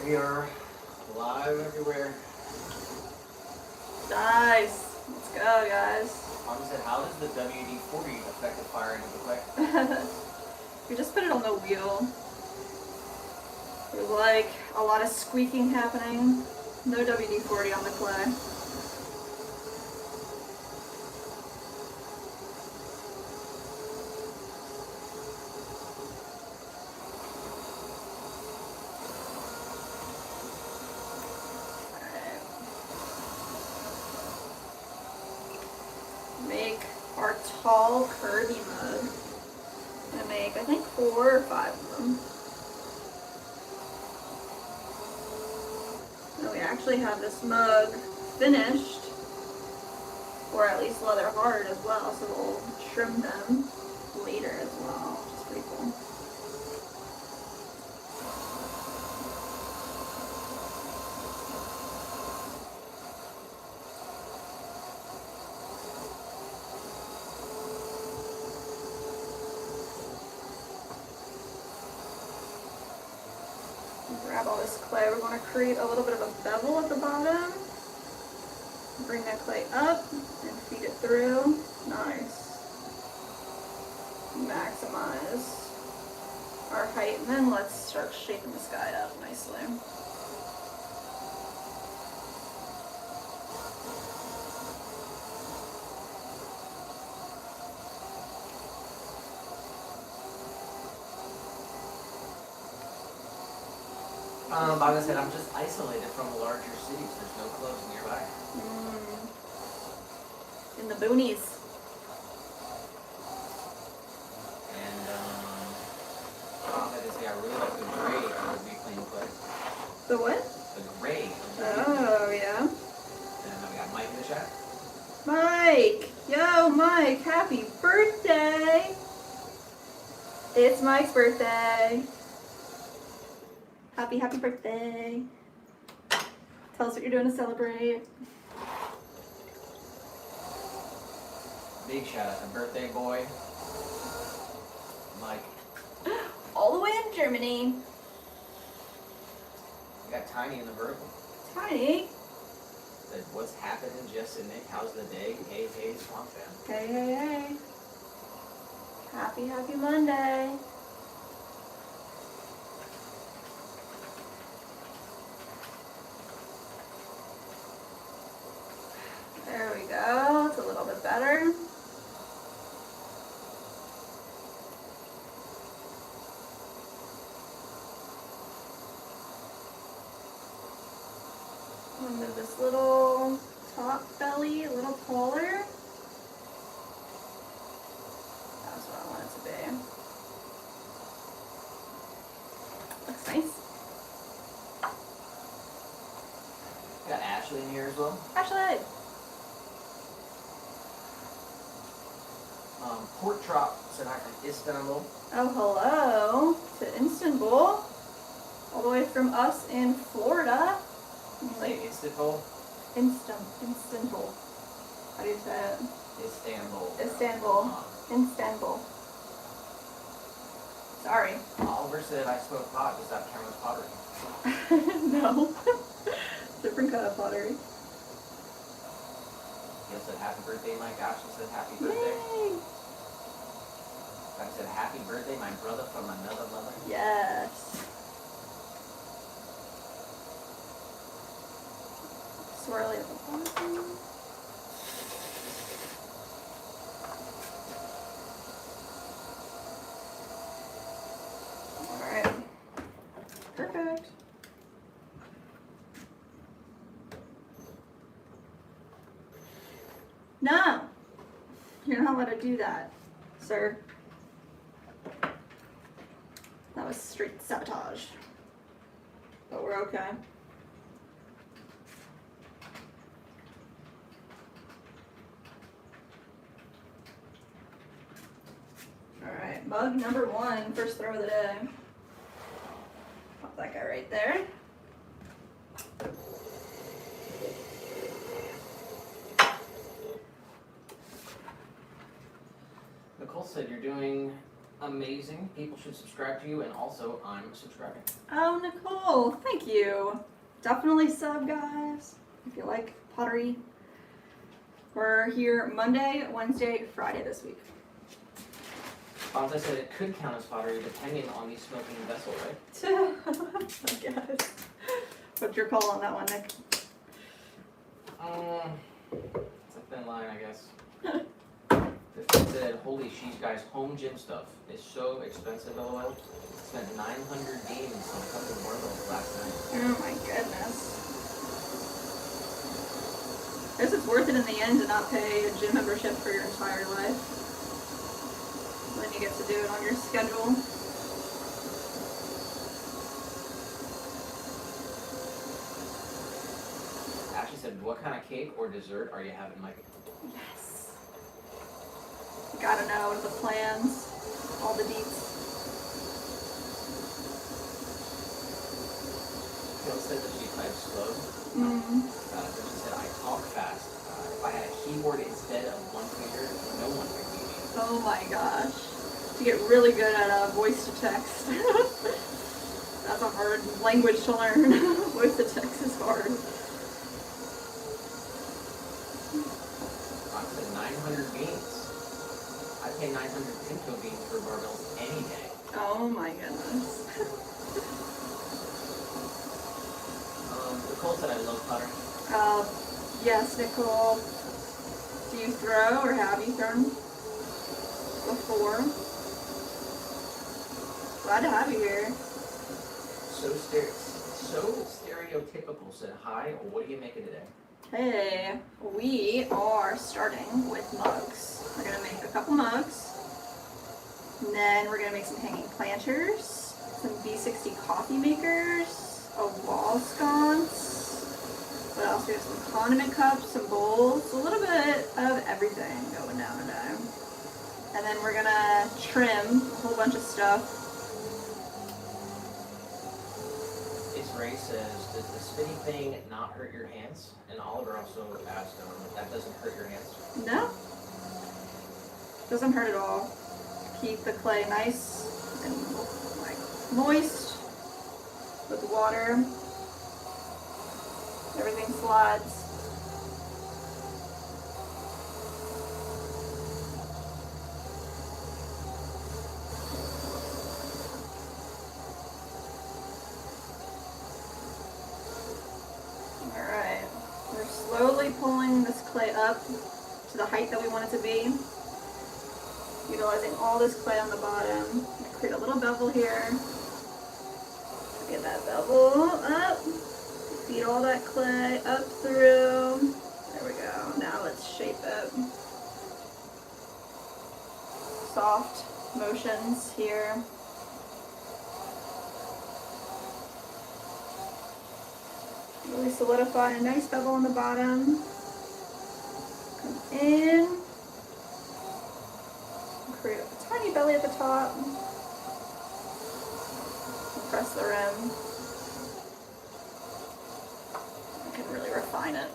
Alright, we are live everywhere. Nice. Let's go, guys. Mom said, how does the WD-40 affect the firing of the clay? We just put it on the wheel. There's like a lot of squeaking happening. No WD-40 on the clay. Make our tall curvy mug. I'm gonna make, I think, 4 or 5 of them. And we actually have this mug finished, or at least leather hard as well, so we'll trim them later as well, which is pretty cool. Grab all this clay. We're going to create a little bit of a bevel at the bottom. Bring that clay up and feed it through. Nice. Maximize our height, and then let's start shaping this guy up nicely. Like I said, I'm just isolated from the larger cities. There's no clubs nearby. In the boonies. And I really like the gray of the reclaimed clay. The what? The gray. Oh, yeah. And we got Mike in the chat. Mike! Yo, Mike, happy birthday! It's Mike's birthday. Happy birthday. Tell us what you're doing to celebrate. Big shout out to birthday boy, Mike. All the way in Germany. We got Tiny in the vertical. Tiny. Said, what's happening, Jess and Nick? How's the day? Hey, Swamp Fan. Hey. Happy Monday. There we go. It's a little bit better. I'm gonna move this little top belly a little taller. That's what I want it to be. Looks nice. Got Ashley in here as well. Ashley! Pork Chop said hi from Istanbul. Oh, hello to Istanbul. All the way from us in Florida. Say Istanbul. Istanbul. How do you say it? Istanbul. Sorry. Oliver said I smoke pot. Does that count as pottery? No. Different kind of pottery. He said happy birthday, Mike. Ashley said happy birthday. Yay! I said happy birthday, my brother from another mother. Yes. Swirly at the bottom. Alright. Perfect. No! You're not allowed to do that, sir. That was straight sabotage. But we're okay. Alright, mug number 1, first throw of the day. Pop that guy right there. Nicole said you're doing amazing. People should subscribe to you, and also I'm subscribing. Oh, Nicole, thank you. Definitely sub, guys, if you like pottery. We're here Monday, Wednesday, Friday this week. Bonsai said it could count as pottery depending on the smoking vessel, right? I guess. What's your call on that one, Nick? It's a thin line, I guess. It said, holy sheesh, guys, home gym stuff is so expensive, LOL. Spent 900 beans on a couple of barbells last night. Oh my goodness. I guess it's worth it in the end to not pay a gym membership for your entire life. Then you get to do it on your schedule. Ashley said, what kind of cake or dessert are you having, Mike? Yes. You gotta know the plans, all the deets. Phil said that she types slow. But she said, I talk fast. If I had a keyboard instead of one finger, no one could beat me. Oh my gosh. To get really good at voice to text. That's a hard language to learn. Voice to text is hard. I said 900 beans. I pay 900 pinto beans for barbells any day. Oh my goodness. Nicole said I love pottery. Yes, Nicole. Do you throw or have you thrown before? Glad to have you here. So stereotypical said, hi, what are you making today? Hey, we are starting with mugs. We're gonna make a couple mugs. And then we're gonna make some hanging planters, some V60 coffee makers, a wall sconce. What else? We have some condiment cups, some bowls, a little bit of everything going down today. And then we're gonna trim a whole bunch of stuff. Ray says, does the spinning thing not hurt your hands? And Oliver also asked, that doesn't hurt your hands? No. Doesn't hurt at all. Keep the clay nice and like moist with water. Everything slides. Alright, we're slowly pulling this clay up to the height that we want it to be. Utilizing all this clay on the bottom. Create a little bevel here. Get that bevel up. Feed all that clay up through. There we go. Now let's shape it. Soft motions here. Really solidify a nice bevel on the bottom. Come in. Create a tiny belly at the top. Press the rim. You can really refine it.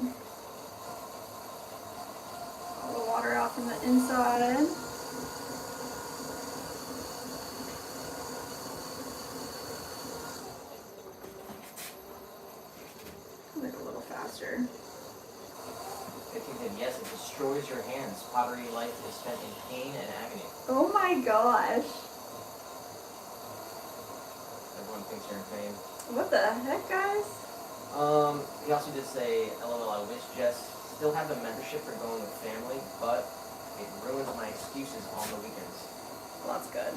All the water out from the inside. Make it a little faster. 15 said, yes, it destroys your hands. Pottery life is spent in pain and agony. Oh my gosh. Everyone thinks you're in pain. What the heck, guys? He also did say, LOL, I wish Jess still had the membership for going with family, but it ruins my excuses on the weekends. Well, that's good.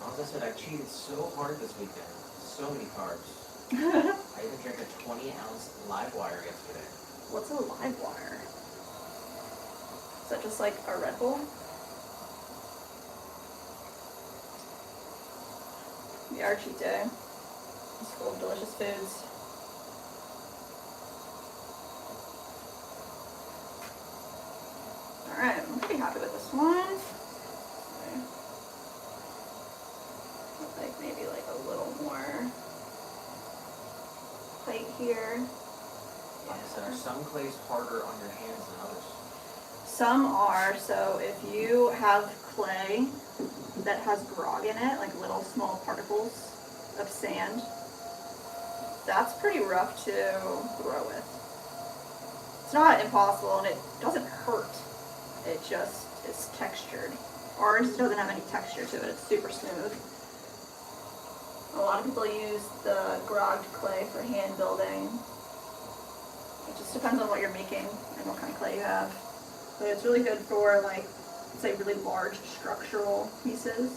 As I said, I cheated so hard this weekend. So many carbs. I even drank a 20-ounce live wire yesterday. What's a live wire? Is that just like a Red Bull? The our cheat day. It's full of delicious foods. Alright, I'm pretty happy with this one. here. Like I said, are some clays harder on your hands than others? Some are, so if you have clay that has grog in it, like little small particles of sand, that's pretty rough to throw with. It's not impossible and it doesn't hurt. It just is textured. Orange doesn't have any texture to it, it's super smooth. A lot of people use the grogged clay for hand building. It just depends on what you're making and what kind of clay you have. But it's really good for, like, say really large structural pieces.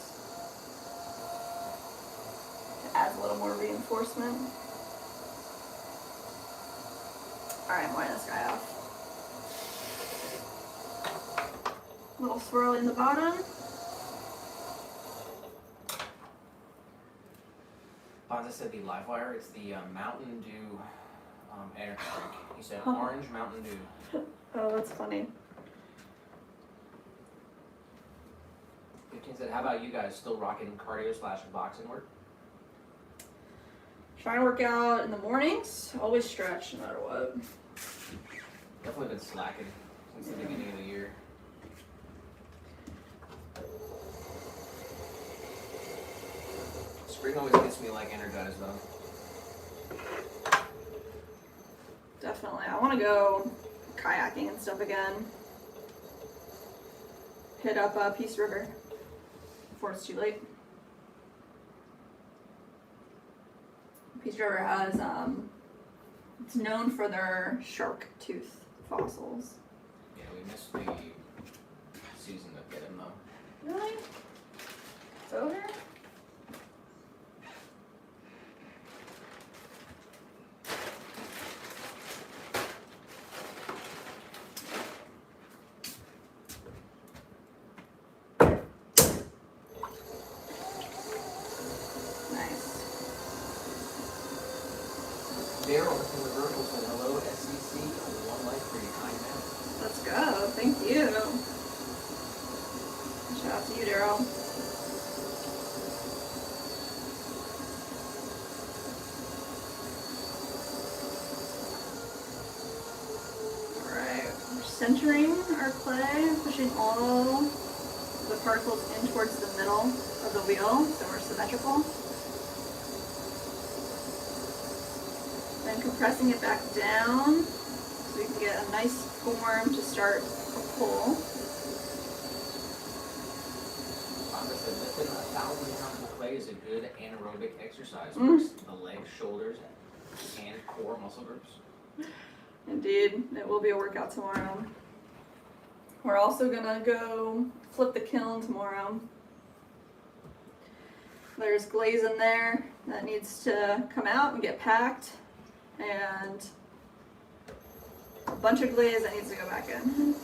It adds a little more reinforcement. Alright, I'm wearing this guy off. Little swirl in the bottom. Bonsai said the live wire, it's the Mountain Dew energy drink. He said orange Mountain Dew. Oh, that's funny. 15 said, how about you guys still rocking cardio / boxing work? Trying to work out in the mornings. Always stretch no matter what. Definitely been slacking since the beginning of the year. Spring always gets me like energized though. Definitely. I want to go kayaking and stuff again. Hit up Peace River before it's too late. Peace River has, it's known for their shark tooth fossils. Yeah, we missed the season of getting though. Really? It's over? Daryl from the Vertical said, hello, SEC, one life for your kind man. Let's go. Thank you. Shout out to you, Daryl. Alright, we're centering our clay, pushing all the particles in towards the middle of the wheel so we're symmetrical. Then compressing it back down so we can get a nice form to start a pull. Fonda said lifting 1,000 pounds of clay is a good anaerobic exercise. Works the legs, shoulders, and core muscle groups. Indeed, it will be a workout tomorrow. We're also gonna go flip the kiln tomorrow. There's glaze in there that needs to come out and get packed. And a bunch of glaze that needs to go back in.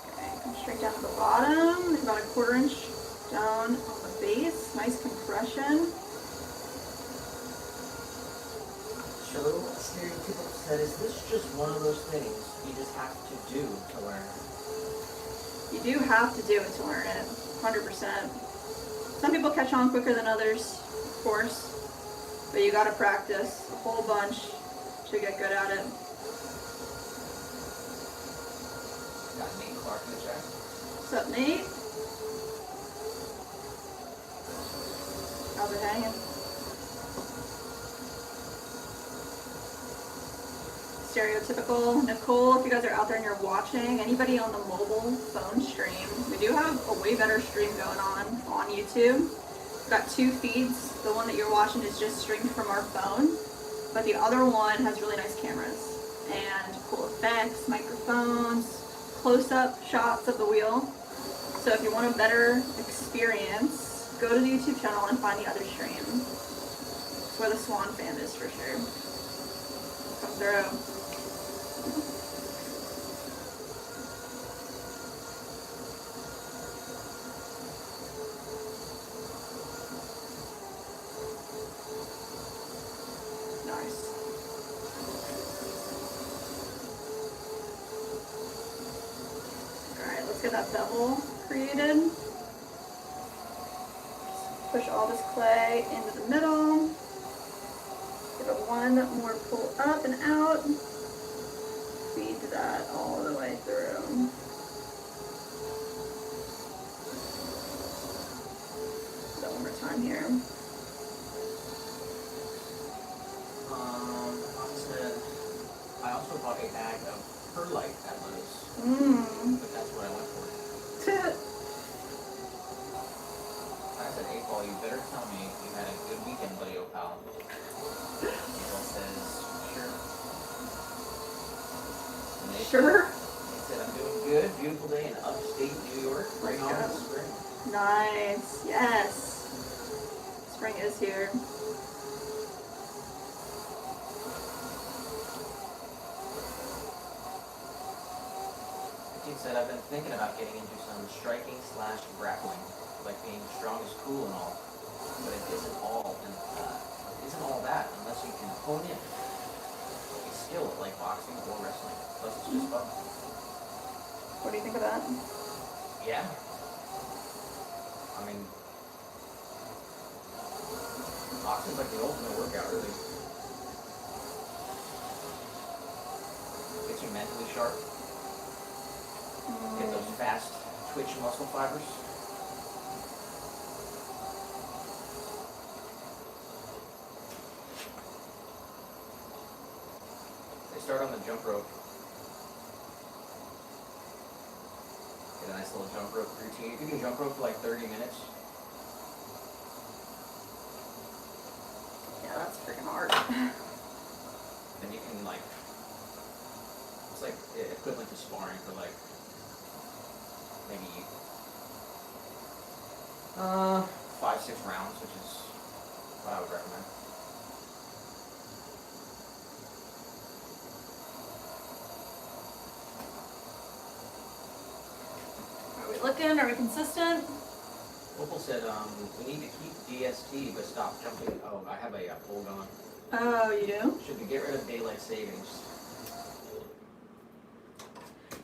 Okay, come straight down to the bottom, about a 1/4 inch down on the base, nice compression. So, stereotypical said, is this just one of those things you just have to do to learn? You do have to do it to learn it, 100%. Some people catch on quicker than others, of course, but you gotta practice a whole bunch to get good at it. Got Nate Clark in the chat. What's up, Nate? How's it hanging? Stereotypical. Nicole, if you guys are out there and you're watching, anybody on the mobile phone stream, we do have a way better stream going on YouTube. We've got 2 feeds. The one that you're watching is just streamed from our phone, but the other one has really nice cameras and cool effects, microphones, close-up shots of the wheel. So if you want a better experience, go to the YouTube channel and find the other stream. It's where the Swan fam is for sure. Come through. Nice. that bevel created. Push all this clay into the middle. Give it one more pull up and out. Feed that all the way through. Do that one more time here. I also bought a bag of perlite at Lowe's. But that's what I went for. I said, hey Paul, you better tell me you had a good weekend, buddy, oh pal. Paul says, sure. And they Sure. said, I'm doing good, beautiful day in upstate New York, right now in the spring. Nice. Yes. Spring is here. Said I've been thinking about getting into some striking / grappling, like being strong is cool and all, but it isn't all that unless you can hone in a skill like boxing or wrestling. Plus it's just fun. What do you think of that? Yeah. I mean, boxing's like the ultimate workout, really. Gets you mentally sharp. Get those fast twitch muscle fibers. They start on the jump rope. Get a nice little jump rope routine. If you can jump rope for like 30 minutes. Yeah, that's freaking hard. Then you can like, it's like equivalent to sparring for like maybe 5-6 rounds, which is what I would recommend. Are we looking? Are we consistent? Opal said, we need to keep DST but stop jumping. Oh, I have a poll going. Oh, you do? Should we get rid of daylight savings?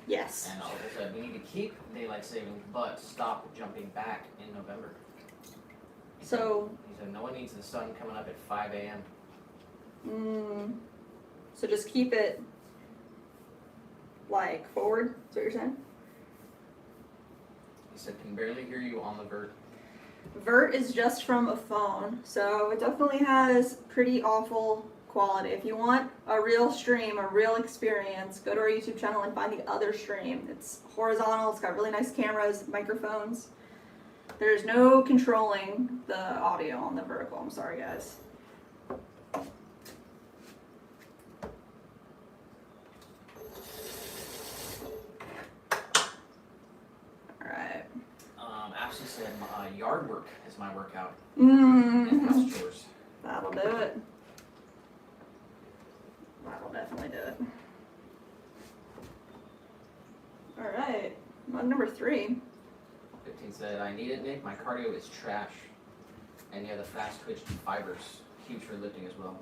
Yes. And Opal said, we need to keep daylight savings but stop jumping back in November. He said, no one needs the sun coming up at 5 a.m. So just keep it like forward, is what you're saying? He said, can barely hear you on the vert. Vert is just from a phone, so it definitely has pretty awful quality. If you want a real stream, a real experience, go to our YouTube channel and find the other stream. It's horizontal, it's got really nice cameras, microphones. There's no controlling the audio on the vertical. I'm sorry, guys. Alright. Ashley said, yard work is my workout. Mm. House chores. That'll do it. That'll definitely do it. Alright. Mug number 3. 15 said, I need it, Nick. My cardio is trash. And yeah, the fast twitch fibers. Huge for lifting as well.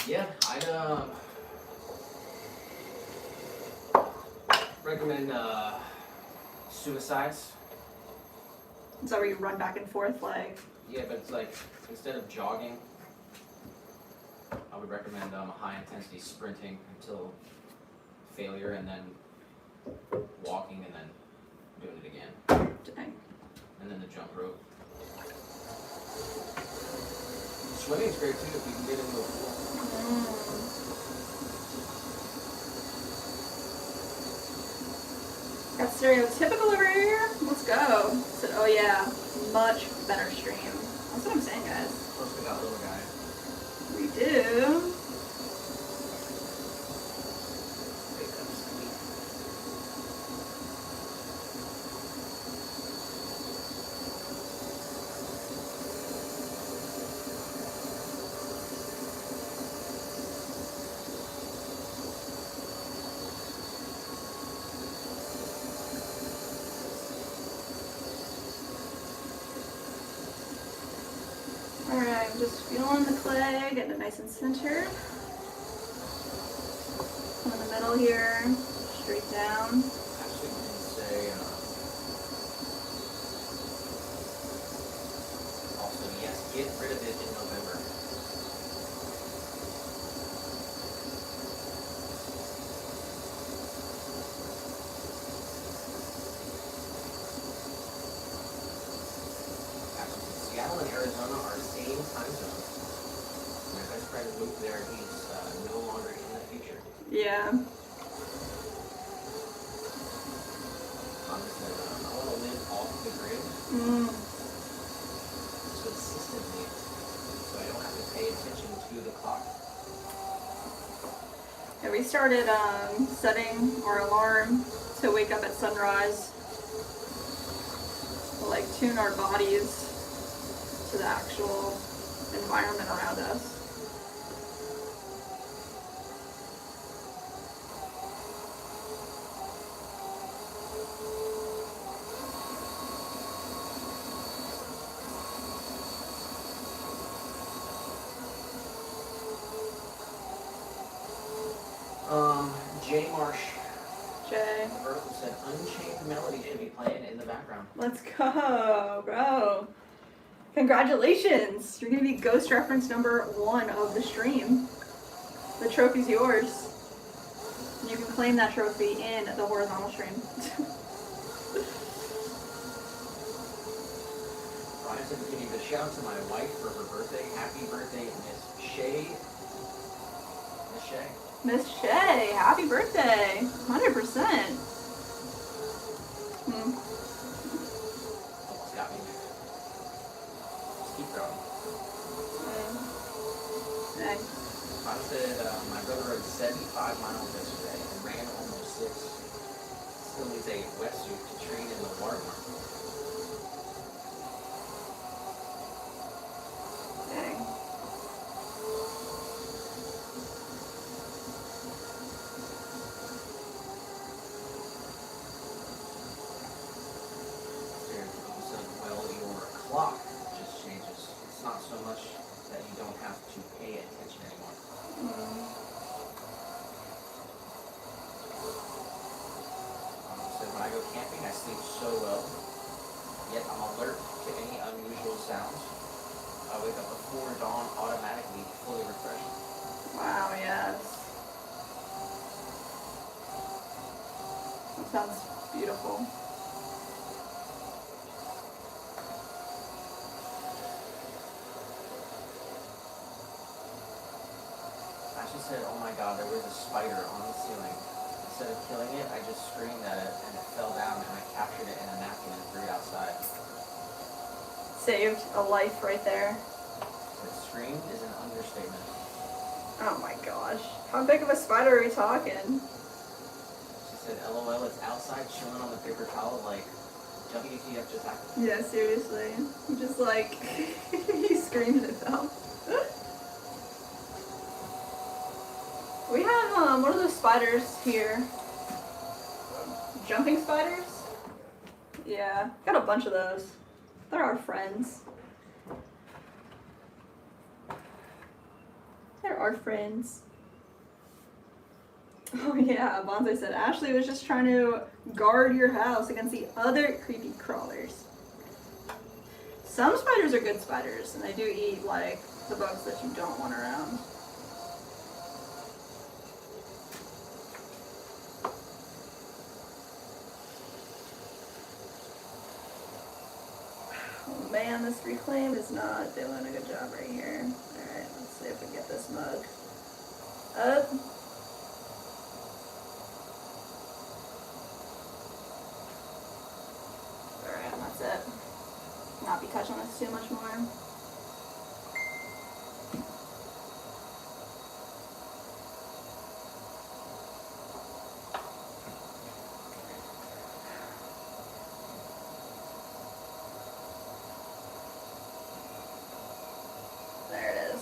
Yeah, I'd recommend suicides. Is that where you run back and forth like? Yeah, but it's like, instead of jogging, I would recommend high intensity sprinting until failure, and then walking, and then doing it again. Dang. And then the jump rope. Swimming's great too if you can get into a pool. Got stereotypical over here. Let's go. Said, oh yeah, much better stream. That's what I'm saying, guys. Plus we got little guy. We do. Big up sweet. filling the clay, getting it nice and centered. Some in the middle here, straight down. Actually, we can say, also, yes, get rid of it in November. Actually, Seattle and Arizona are same time zone. My best friend moved there, he's no longer in the future. Yeah. Said, I want to live off the grid consistently, so I don't have to pay attention to the clock. Yeah, we started setting our alarm to wake up at sunrise. To, like, tune our bodies to the actual environment around us. J Marsh. Jay. The vertical said Unchained Melody should be playing in the background. Let's go, bro. Congratulations. You're going to be ghost reference number 1 of the stream. The trophy's yours. And you can claim that trophy in the horizontal stream. Ryan said we can give a shout out to my wife for her birthday. Happy birthday, Miss Shay. Miss Shay. Miss Shay, happy birthday. 100%. Almost got me. Just keep throwing. Dang. Ryan said my brother rode 75 miles yesterday and ran almost 6. Still needs a wetsuit to train in the water park. Dang. Clock just changes. It's not so much that you don't have to pay attention anymore. So when I go camping, I sleep so well, yet I'm alert to any unusual sounds. I wake up before dawn automatically, fully refreshed. Wow, yes. That sounds beautiful. Ashley said, oh my god, there was a spider on the ceiling. Instead of killing it, I just screamed at it and it fell down and I captured it in a napkin and threw it outside. Saved a life right there. Said screamed is an understatement. Oh my gosh. How big of a spider are we talking? She said, LOL, it's outside chilling on the paper towel like WTF just happened. Yeah, seriously. Just like, he screamed and it fell. We have, what are those spiders here? Jumping spiders? Yeah, got a bunch of those. They're our friends. They're our friends. Oh yeah, Bonsai said, Ashley was just trying to guard your house against the other creepy crawlers. Some spiders are good spiders, and they do eat, like, the bugs that you don't want around. Oh man, this reclaim is not doing a good job right here. Alright, let's see if we get this mug up. Alright, and that's it. Not be touching this too much more. There it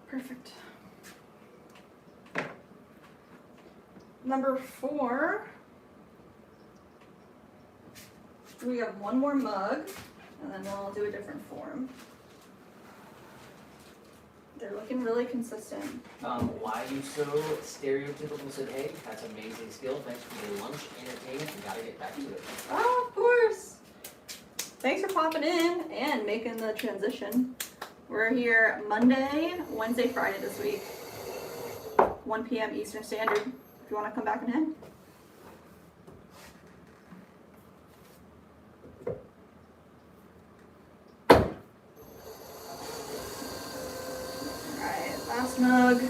Perfect. Number 4, we have one more mug, and then we'll do a different form. They're looking really consistent. Why you so stereotypical said, hey, that's amazing skill. Thanks for the lunch entertainment. We gotta get back to it. Oh, of course. Thanks for popping in and making the transition. We're here Monday, Wednesday, Friday this week. 1 p.m. Eastern Standard. If you want to come back and hang. Alright, last mug.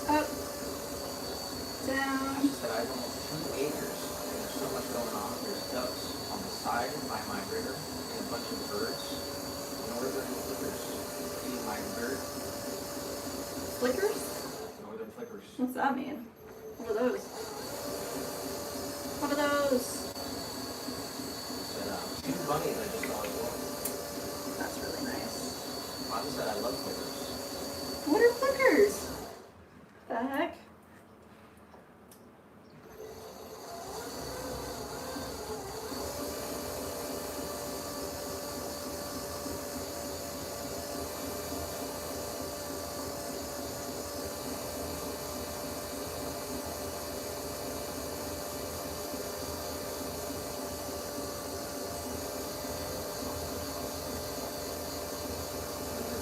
Up. Down. She said I have almost 2 acres. There's so much going on. There's ducks on the side by my river and a bunch of birds. Northern flickers eating my dirt. Flickers? Northern flickers. What's that mean? What are those? What are those? Said 2 bunnies I just saw as well. That's really nice. Mom said I love flickers. What are flickers? The heck?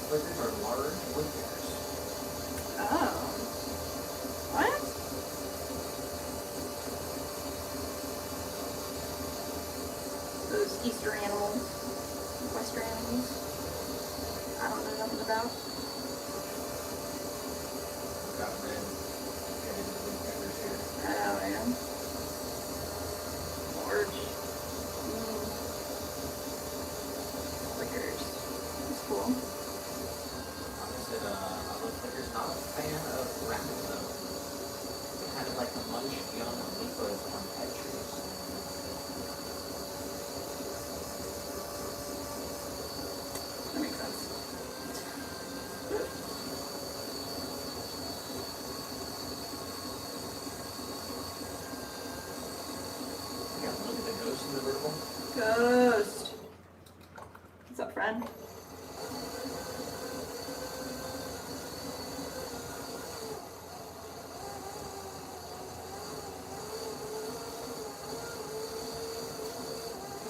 Flickers are large wood pickers. Oh. What? Those Easter animals. Western animals. I don't know nothing about. Got red-headed woodpeckers here. Oh, yeah. Large. Flickers. That's cool. Mama said I love flickers. Not a fan of rabbits though. They're kind of like the munch young leafas on pet trees. That makes sense. Yeah, look at the ghost in the vertical. Ghost. What's up, friend?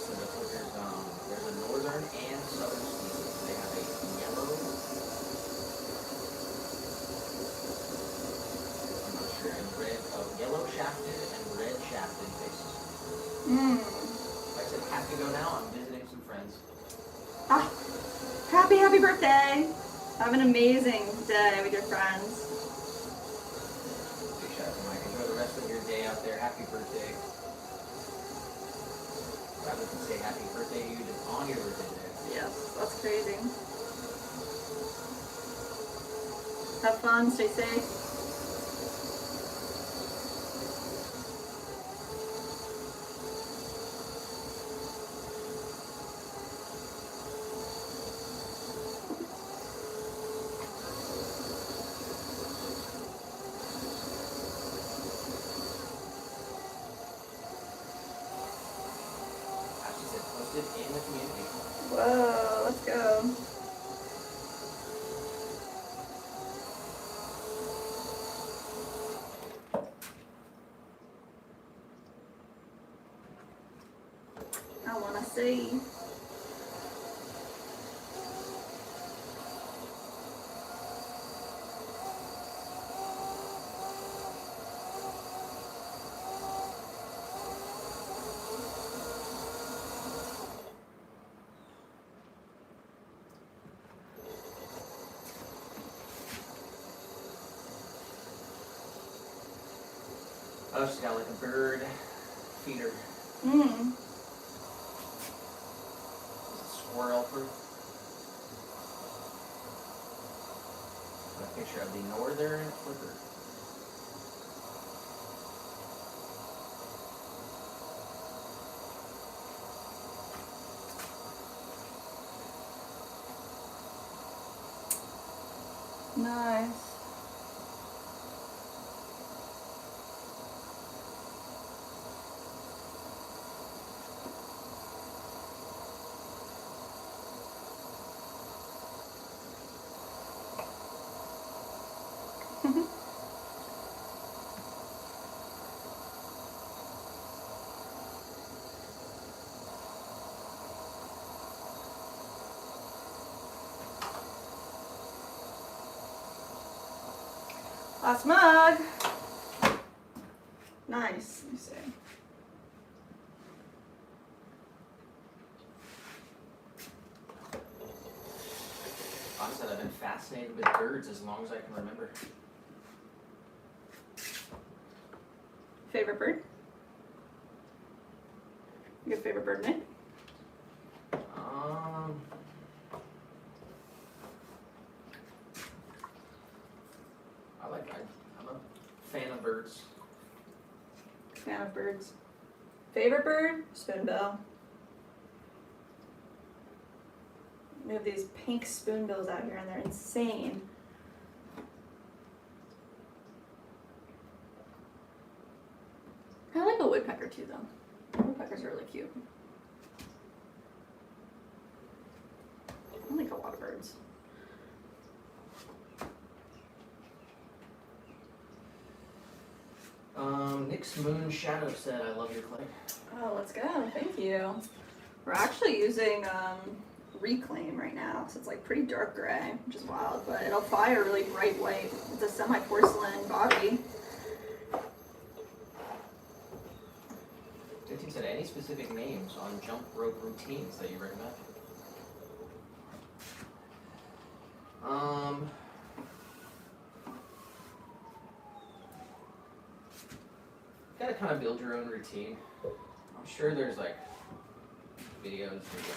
So the flickers, there's a northern and southern species. They have a yellow. I'm not sure. And red, yellow shafted and red shafted faces. Like I said, have to go now. I'm visiting some friends. Ah, happy birthday. Have an amazing day with your friends. Big shout out to Mike. Enjoy the rest of your day out there. Happy birthday. Rather than say happy birthday to you just on your birthday day. Yes, that's crazy. Have fun, stay safe. Ashley said posted in the community. Whoa, let's go. I wanna see. Oh, she's got like a bird feeder. Mmm. Is it squirrel proof? A picture of the northern flicker. Nice. Last mug. Nice. Let me see. Honestly, I've been fascinated with birds as long as I can remember. Favorite bird? You have a favorite bird name? I'm a fan of birds. Fan of birds. Favorite bird? Spoonbill. We have these pink spoonbills out here and they're insane. I like a woodpecker too though. Woodpeckers are really cute. I like a lot of birds. Nick's Moon Shadow said, I love your clay. Oh, let's go. Thank you. We're actually using Reclaim right now, so it's like pretty dark gray, which is wild, but it'll fire really bright white. It's a semi-porcelain body. 15 said, any specific names on jump rope routines that you recommend? Gotta kind of build your own routine. I'm sure there's like videos where you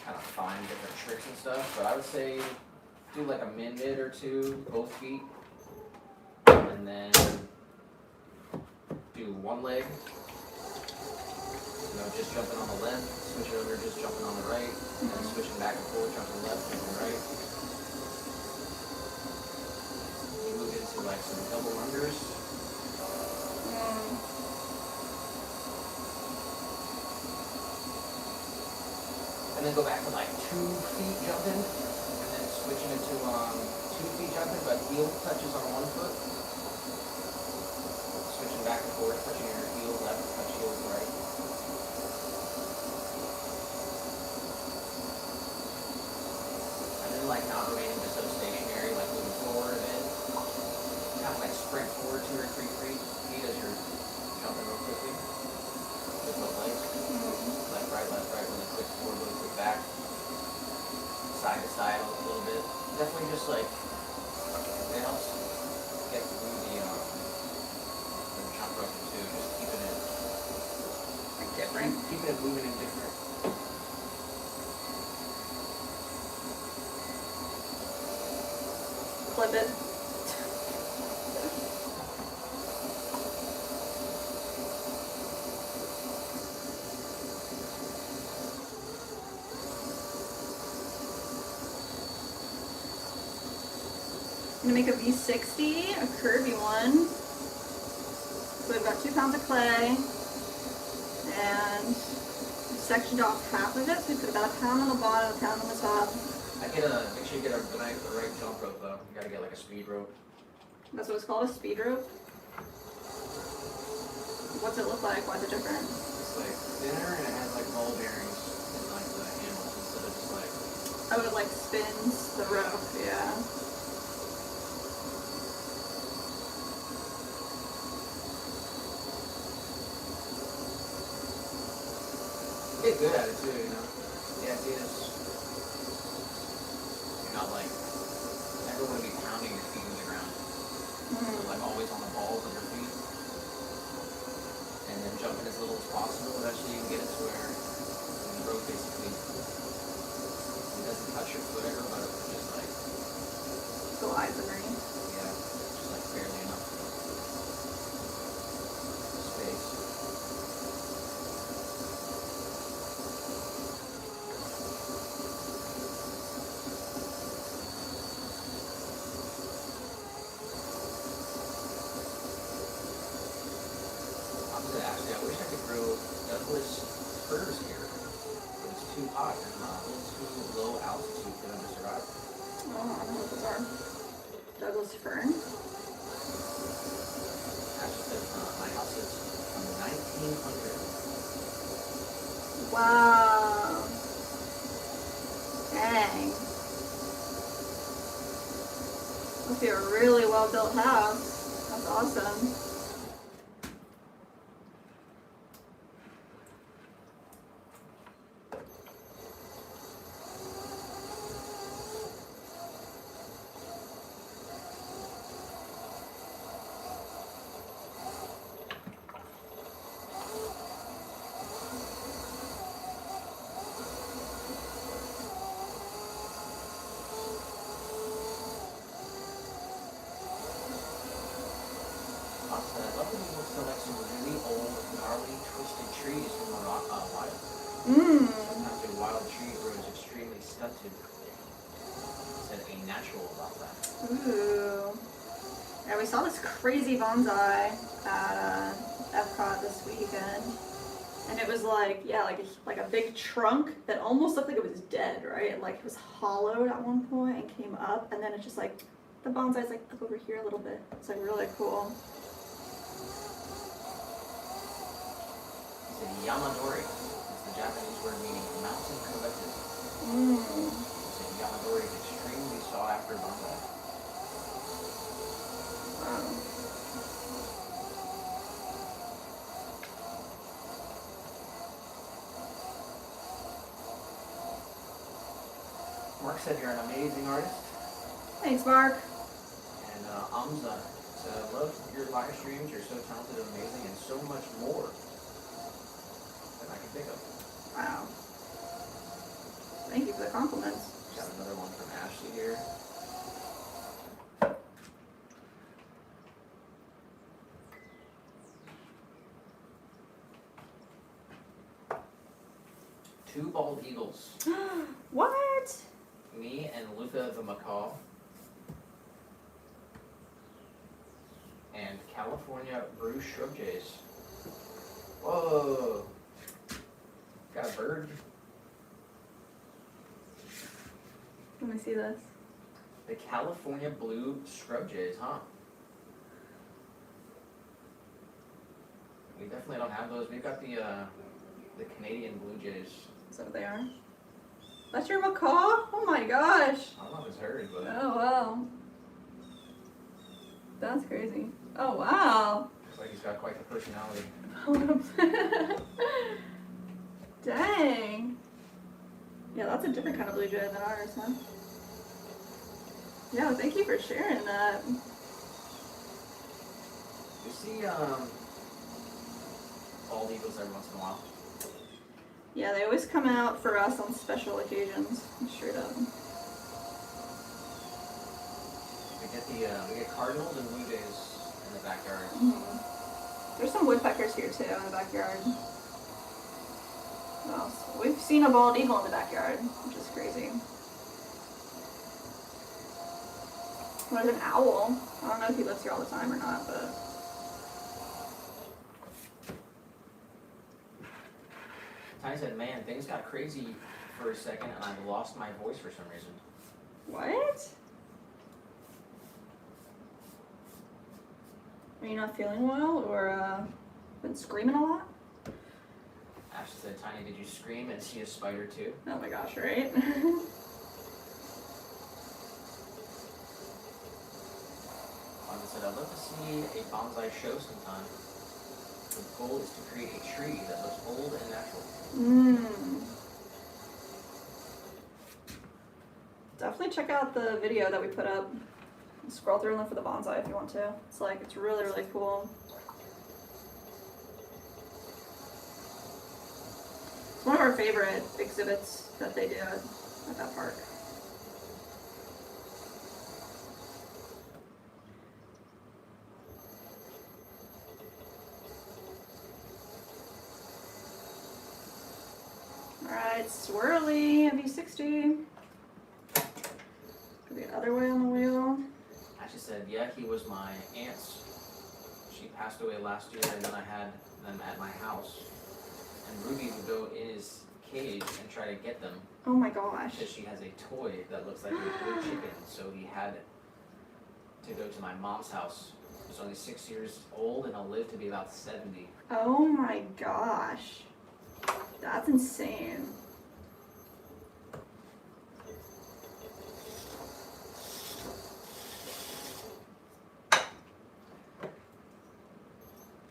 kind of find different tricks and stuff, but I would say do like a mid or two, both feet, and then do one leg. You know, just jumping on the left, switch it over, just jumping on the right, and then switching back and forth, jumping left, jumping right. You move into like some double unders. And then go back to like 2 feet jumping, and then switching into 2 feet jumping, but heel touches on one foot. Switching back and forth, touching your heel left, touch heel right. And then like not remaining just so stationary, like moving forward a bit. Kind of like sprint forward 2 or 3 feet as you're jumping real quickly. With both legs. Left, right, really quick forward, really quick back. Side to side a little bit. Definitely just like, it helps get through the jump rope too, just keeping it Like different. keeping it moving and different. Clip it. I'm gonna make a V60, a curvy one. So we've got 2 pounds of clay, and we sectioned off half of it, so we put about 1 pound on the bottom, 1 pound on the top. Make sure you get the right jump rope though. You gotta get like a speed rope. That's what it's called, a speed rope. What's it look like? Why is it different? It's like thinner and it has like ball bearings and like the handles instead of just like. Oh, it like spins the rope, yeah. Get good at it too, you know. The idea is you're not like never want to be pounding your feet in the ground. You're like always on the balls of your feet. And then jumping as little as possible. Eventually you can get it to where the rope basically it doesn't touch your foot ever, but it's just like hot and a little too low altitude for them to survive. Oh, I don't know what those are. Douglas fern. Ashley said my house is from the 1900s. Wow. Dang. Must be a really well built house. That's awesome. I love that he looks like some really old, gnarly, twisted trees from the wild. Sometimes a wild tree grows extremely stunted. Said a natural about that. Ooh. Yeah, we saw this crazy bonsai at Epcot this weekend. And it was like, yeah, like a big trunk that almost looked like it was dead, right? And like it was hollowed at one point and came up, and then it's just like, the bonsai's like up over here a little bit. It's like really cool. He said Yamadori. It's the Japanese word meaning mountain collective. He said Yamadori is extremely sought after bonsai. Wow. Mark said you're an amazing artist. Thanks, Mark. And Amza said, I love your live streams. You're so talented and amazing and so much more than I can think of. Wow. Thank you for the compliments. Got another one from Ashley here. Two bald eagles. What? Me and Luca the macaw. And California Bruce shrub jays. Whoa. Got a bird. Let me see this. The California blue scrub jays, huh? We definitely don't have those. We've got the Canadian blue jays. Is that what they are? That's your macaw? Oh my gosh. I don't know if it's hers, but Oh wow. That's crazy. Oh wow. looks like he's got quite the personality. Dang. Yeah, that's a different kind of blue jay than ours, huh? Yeah, thank you for sharing that. You see bald eagles every once in a while. Yeah, they always come out for us on special occasions. Straight up. We get cardinals and blue jays in the backyard. There's some woodpeckers here too in the backyard. Well, we've seen a bald eagle in the backyard, which is crazy. There's an owl. I don't know if he lives here all the time or not, but Ty said, man, things got crazy for a second and I lost my voice for some reason. what? Are you not feeling well, or been screaming a lot? Ashley said, Tiny, did you scream and see a spider too? Oh my gosh, right? Wanda said, I'd love to see a bonsai show sometime. The goal is to create a tree that looks old and natural. Definitely check out the video that we put up. Scroll through and look for the bonsai if you want to. It's really, really cool. It's one of our favorite exhibits that they do at that park. Alright, swirly V60. The other way on the wheel. Ashley said, yeah, he was my aunt's. She passed away last year and then I had them at my house. And Ruby would go in his cage and try to get them Oh my gosh. because she has a toy that looks like a blue chicken. So he had to go to my mom's house. He's only 6 years old and he'll live to be about 70. Oh my gosh. That's insane.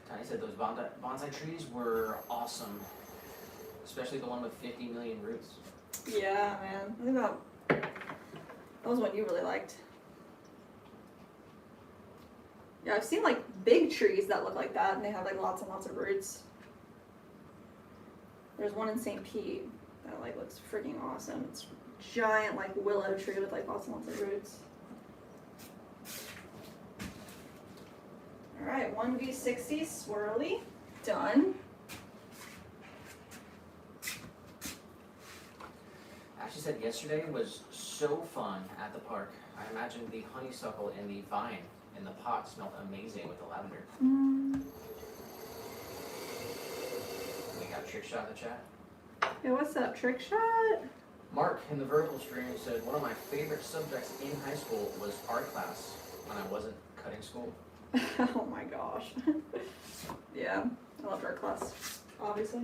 Tiny said those bonsai trees were awesome, especially the one with 50 million roots. Yeah, man. I think that was one you really liked. Yeah, I've seen like big trees that look like that and they have like lots and lots of roots. There's one in St. Pete that like looks freaking awesome. It's a giant like willow tree with like lots and lots of roots. Alright, 1V60 swirly. Done. Ashley said yesterday was so fun at the park. I imagine the honeysuckle and the vine in the pot smelled amazing with the lavender. We got Trick Shot in the chat. Hey, what's up, Trick Shot? Mark in the vertical stream said one of my favorite subjects in high school was art class when I wasn't cutting school. Oh my gosh. Yeah, I loved art class, obviously.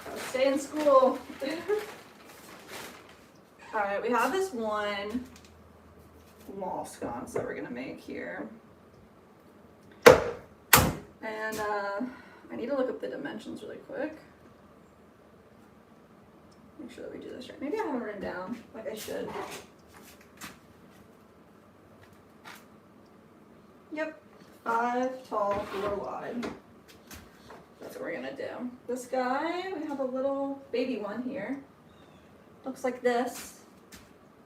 Gotta stay in school. Alright, we have this one wall sconce that we're gonna make here. And I need to look up the dimensions really quick. Make sure that we do this right. Maybe I haven't written down like I should. Yep, 5 tall, 4 wide. That's what we're gonna do. This guy, we have a little baby one here. Looks like this.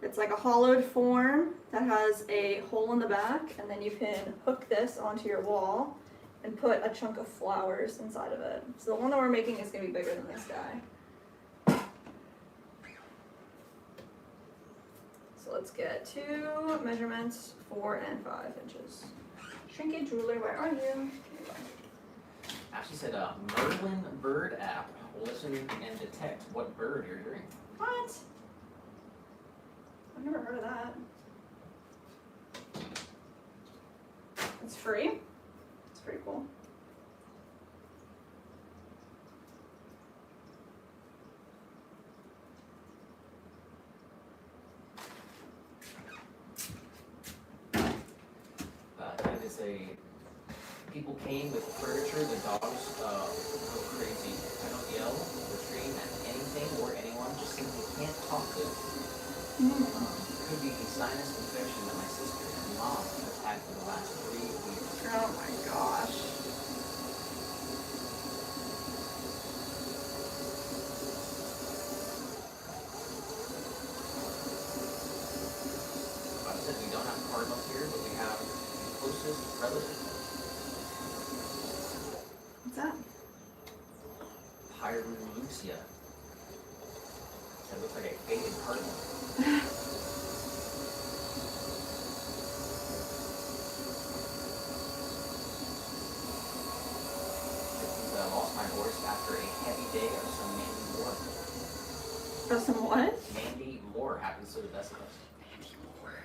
It's like a hollowed form that has a hole in the back, and then you can hook this onto your wall and put a chunk of flowers inside of it. So the one that we're making is gonna be bigger than this guy. So let's get 2 measurements, 4 and 5 inches. Shrinkage ruler, where are you? Ashley said Merlin Bird app will listen and detect what bird you're hearing. What? I've never heard of that. It's free. It's pretty cool. That is people came with furniture, the dogs go crazy. I don't yell or scream at anything or anyone, just simply can't talk good. Could be the sinus infection that my sister and mom have had for the last 3 weeks. Oh my gosh. I said we don't have cardinals here, but we have the closest relative. What's that? Pyrolucia. That looks like a faded cardinal. I lost my horse after a heavy day of some Mandy Moore. Oh, some what? Mandy Moore happens to the best of us. Mandy Moore.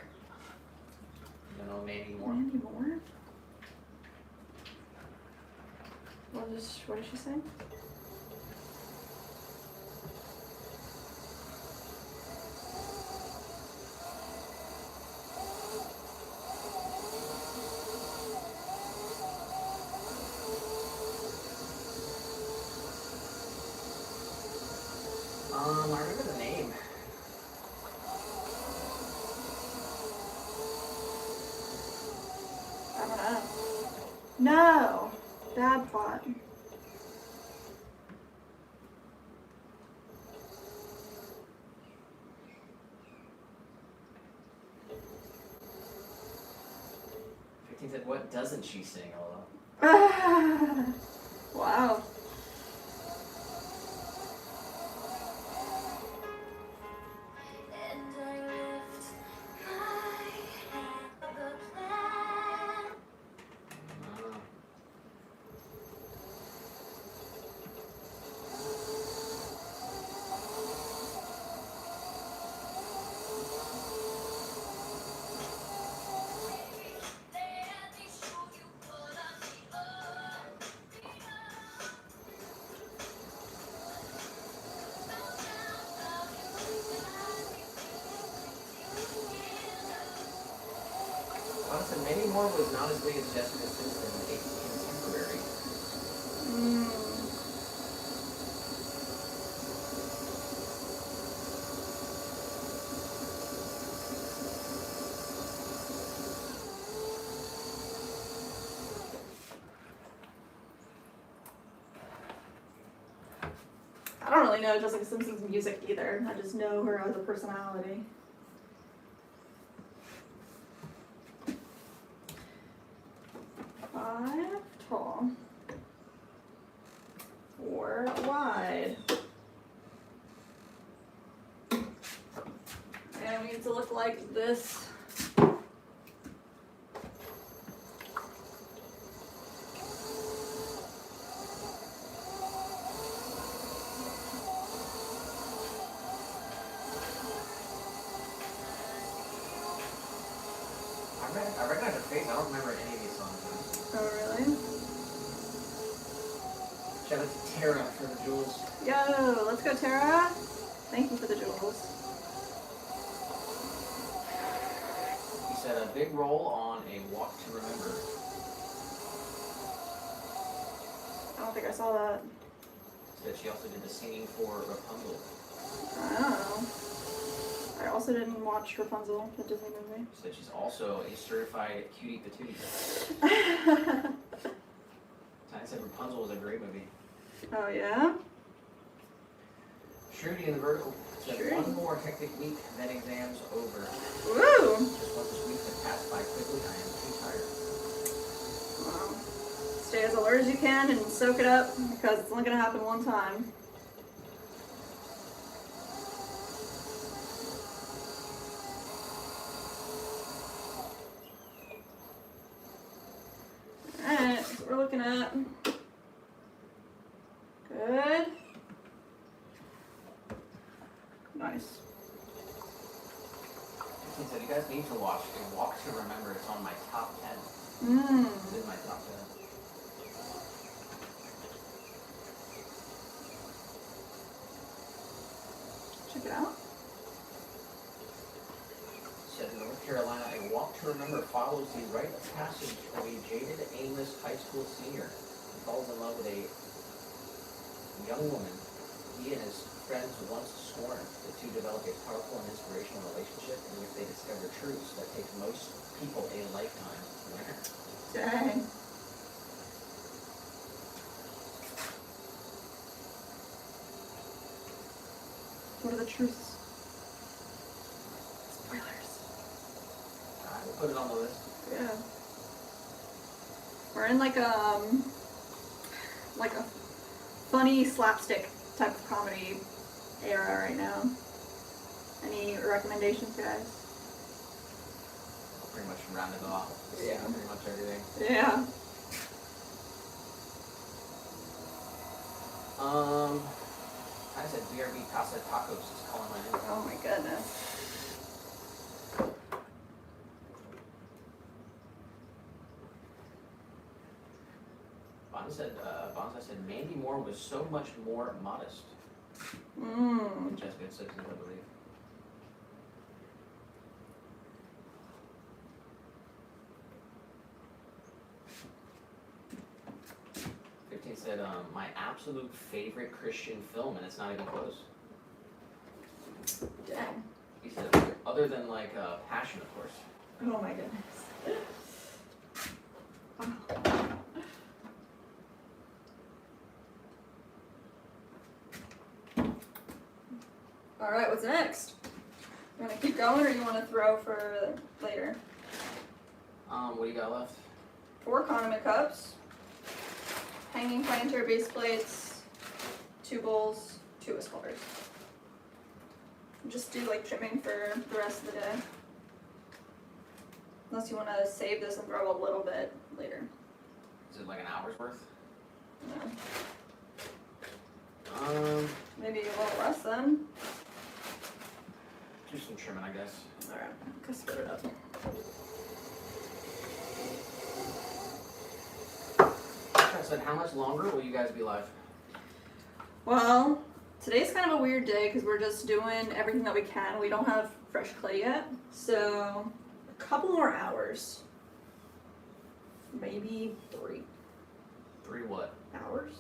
You know Mandy Moore? Mandy Moore? What did she say? I remember the name. I don't know. No! Bad plot. Said, what doesn't she sing? Hello. Wow. Moore was not as big as Jessica Simpson in contemporary. I don't really know Jessica Simpson's music either. I just know her as a personality. 5 tall, 4 wide. And we need to look like this. I recognize her face. I don't remember any of these songs. Oh, really? Shout out to Tara for the jewels. Yo, let's go, Tara. Thank you for the jewels. He said a big role on A Walk to Remember. I don't think I saw that. Said she also did the singing for Rapunzel. Oh. I also didn't watch Rapunzel, the Disney movie. Said she's also a certified cutie patootie. I said Rapunzel was a great movie. Oh, yeah? Shruti in the vertical said Shruti. one more hectic week, then exams over. Woo! Just want this week to pass by quickly. I am too tired. Wow. Stay as alert as you can and soak it up because it's only going to happen one time. Alright, that's what we're looking at. Good. Nice. He said you guys need to watch A Walk to Remember. It's on my top 10. It's in my top 10. Check it out. Said in North Carolina, A Walk to Remember follows the rite of passage of a jaded, aimless high school senior. He falls in love with a young woman he and his friends once scorned. The two develop a powerful and inspirational relationship in which they discover truths that take most people a lifetime to learn. Dang. What are the truths? Spoilers. We'll put it on the list. Yeah. We're in like a funny slapstick type of comedy era right now. Any recommendations, guys? I'll pretty much round it off. Yeah. Pretty much everything. Yeah. I said BRB Casa Tacos is calling my name. Oh my goodness. Bonsai said Mandy Moore was so much more modest. Jessica Simpson, I believe. Said my absolute favorite Christian film, and it's not even close. Dang. He said, other than like Passion, of course. Oh my goodness. All right, what's next? You want to keep going, or you want to throw for later? What do you got left? 4 condiment cups. Hanging planter, base plates, 2 bowls, 2 whisk holders. Just do like trimming for the rest of the day. Unless you want to save this and throw a little bit later. Is it like an hour's worth? No. Maybe a little less then. Do some trimming, I guess. Alright, let's split it up. I said, how much longer will you guys be live? Well, today's kind of a weird day because we're just doing everything that we can. We don't have fresh clay yet, so a couple more hours. maybe 3 3 what? hours.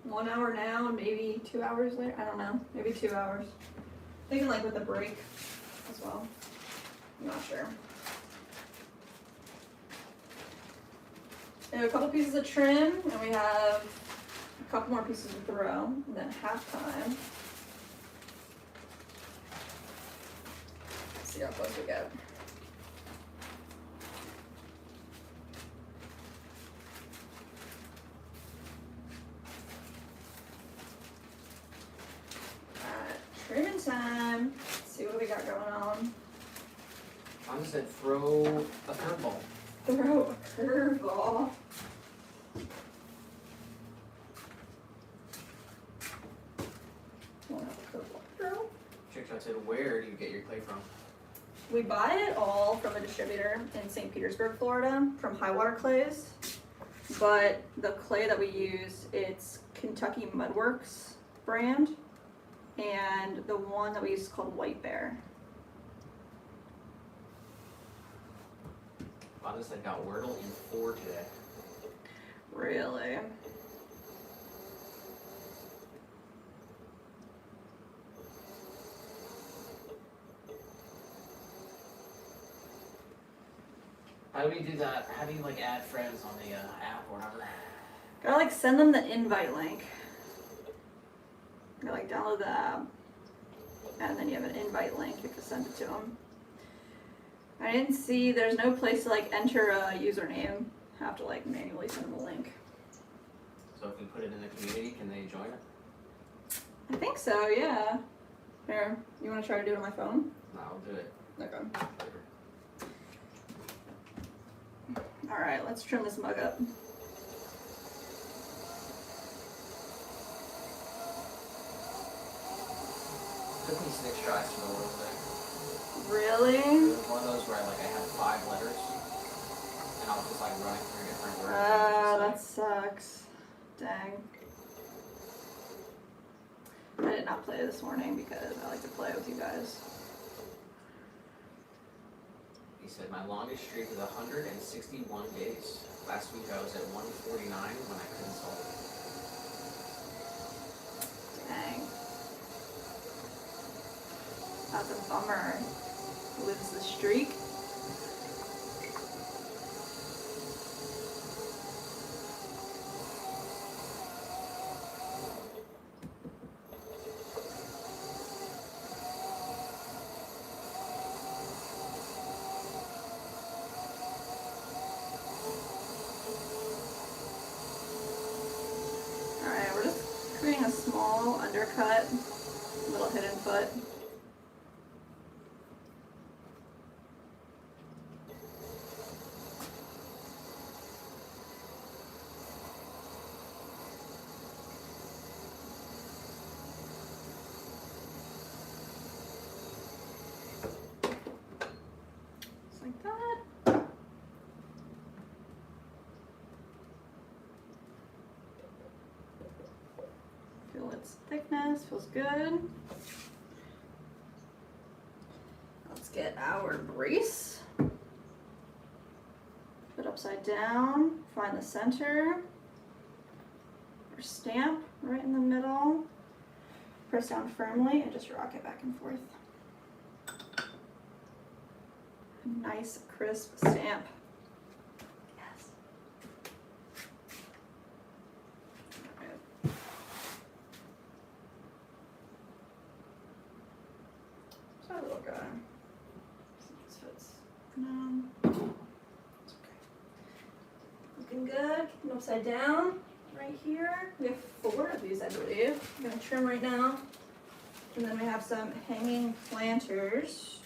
1 hour now and maybe 2 hours later. I don't know. Maybe 2 hours. Thinking like with a break as well. I'm not sure. We have a couple pieces of trim, and we have a couple more pieces to throw, and then halftime. Let's see how close we get. Alright, trimming time. Let's see what we got going on. I said throw a curveball. Throw a curveball. Don't have a curveball to throw. Chick said, where do you get your clay from? We buy it all from a distributor in St. Petersburg, Florida, from Highwater Clays. But the clay that we use, it's Kentucky Mudworks brand, and the one that we use is called White Bear. Father said got Wordle in 4 today. Really? How do we do that? How do you like add friends on the app or whatever? Gotta like send them the invite link. You like download the app, and then you have an invite link. You have to send it to them. I didn't see. There's no place to like enter a username. Have to like manually send them a link. So if we put it in the community, can they join it? I think so. Yeah. Here, you want to try to do it on my phone? No, I'll do it Okay. later. All right. Let's trim this mug up. Took me 6 tries to go over there. Really? It was one of those where I had 5 letters, and I was just like running through different words. That sucks. Dang. I did not play this morning because I like to play with you guys. He said, my longest streak is 161 days. Last week I was at 149 when I couldn't solve it. Dang. That's a bummer. Lives the streak. Alright, we're just creating a small undercut, little hidden foot. Just like that. Feel its thickness, feels good. Let's get our brace. Put upside down, find the center. Our stamp right in the middle. Press down firmly and just rock it back and forth. A nice crisp stamp. Yes. Alright. So a little guy. See if this fits. No. It's okay. Looking good. Keep them upside down. Right here. We have 4 of these, I believe. I'm gonna trim right now. And then we have some hanging planters.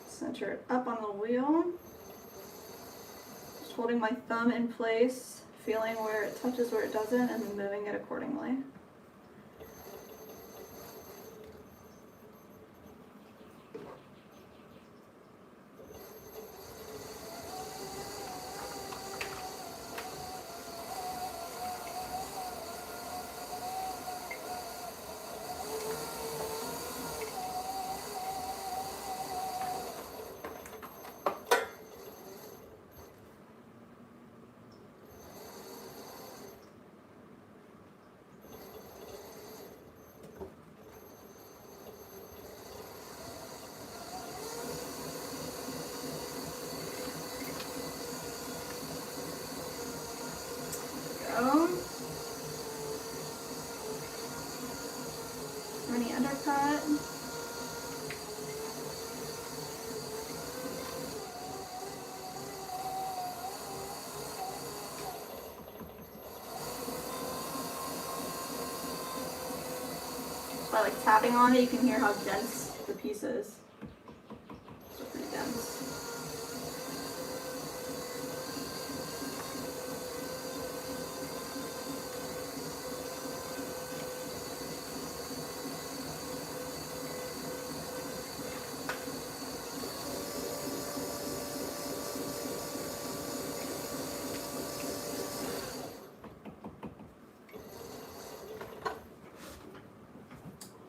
Center it up on the wheel. Just holding my thumb in place, feeling where it touches, where it doesn't, and then moving it accordingly. like tapping on it, you can hear how dense the piece is. It's pretty dense.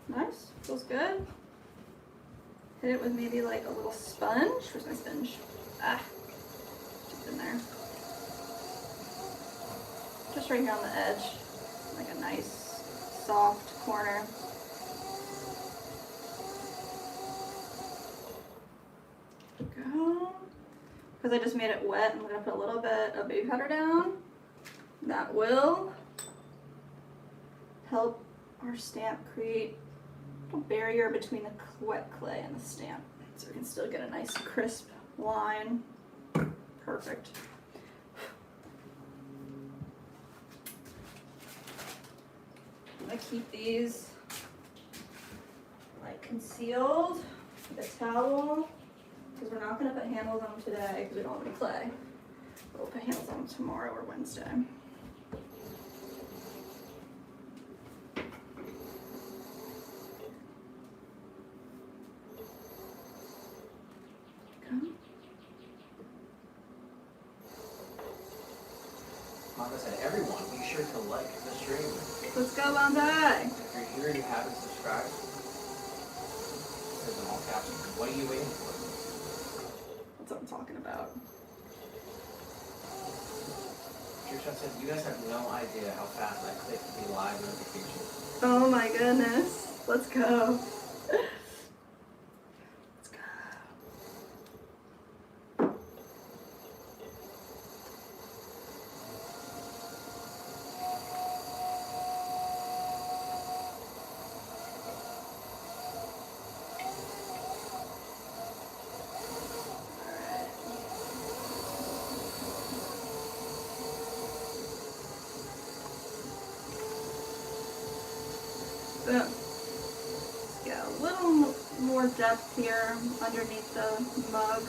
Nice, feels good. Hit it with maybe like a little sponge. Where's my sponge? Ah, just in there. Just right here on the edge, like a nice soft corner. Go. Because I just made it wet, I'm gonna put a little bit of baby powder down. That will help our stamp create a barrier between the wet clay and the stamp, so we can still get a nice crisp line. Perfect. I'm gonna keep these like concealed with a towel, because we're not gonna put handles on them today because we don't have any clay. We'll put handles on them tomorrow or Wednesday. Like I said, everyone, be sure to like the stream. Let's go, Bonsai! If you're here and you haven't subscribed, it says in all caps, what are you waiting for? That's what I'm talking about. Trisha said, you guys have no idea how fast I click the live notification. Oh my goodness. Let's go. Let's go. Boom. Let's get a little more depth here underneath the mug.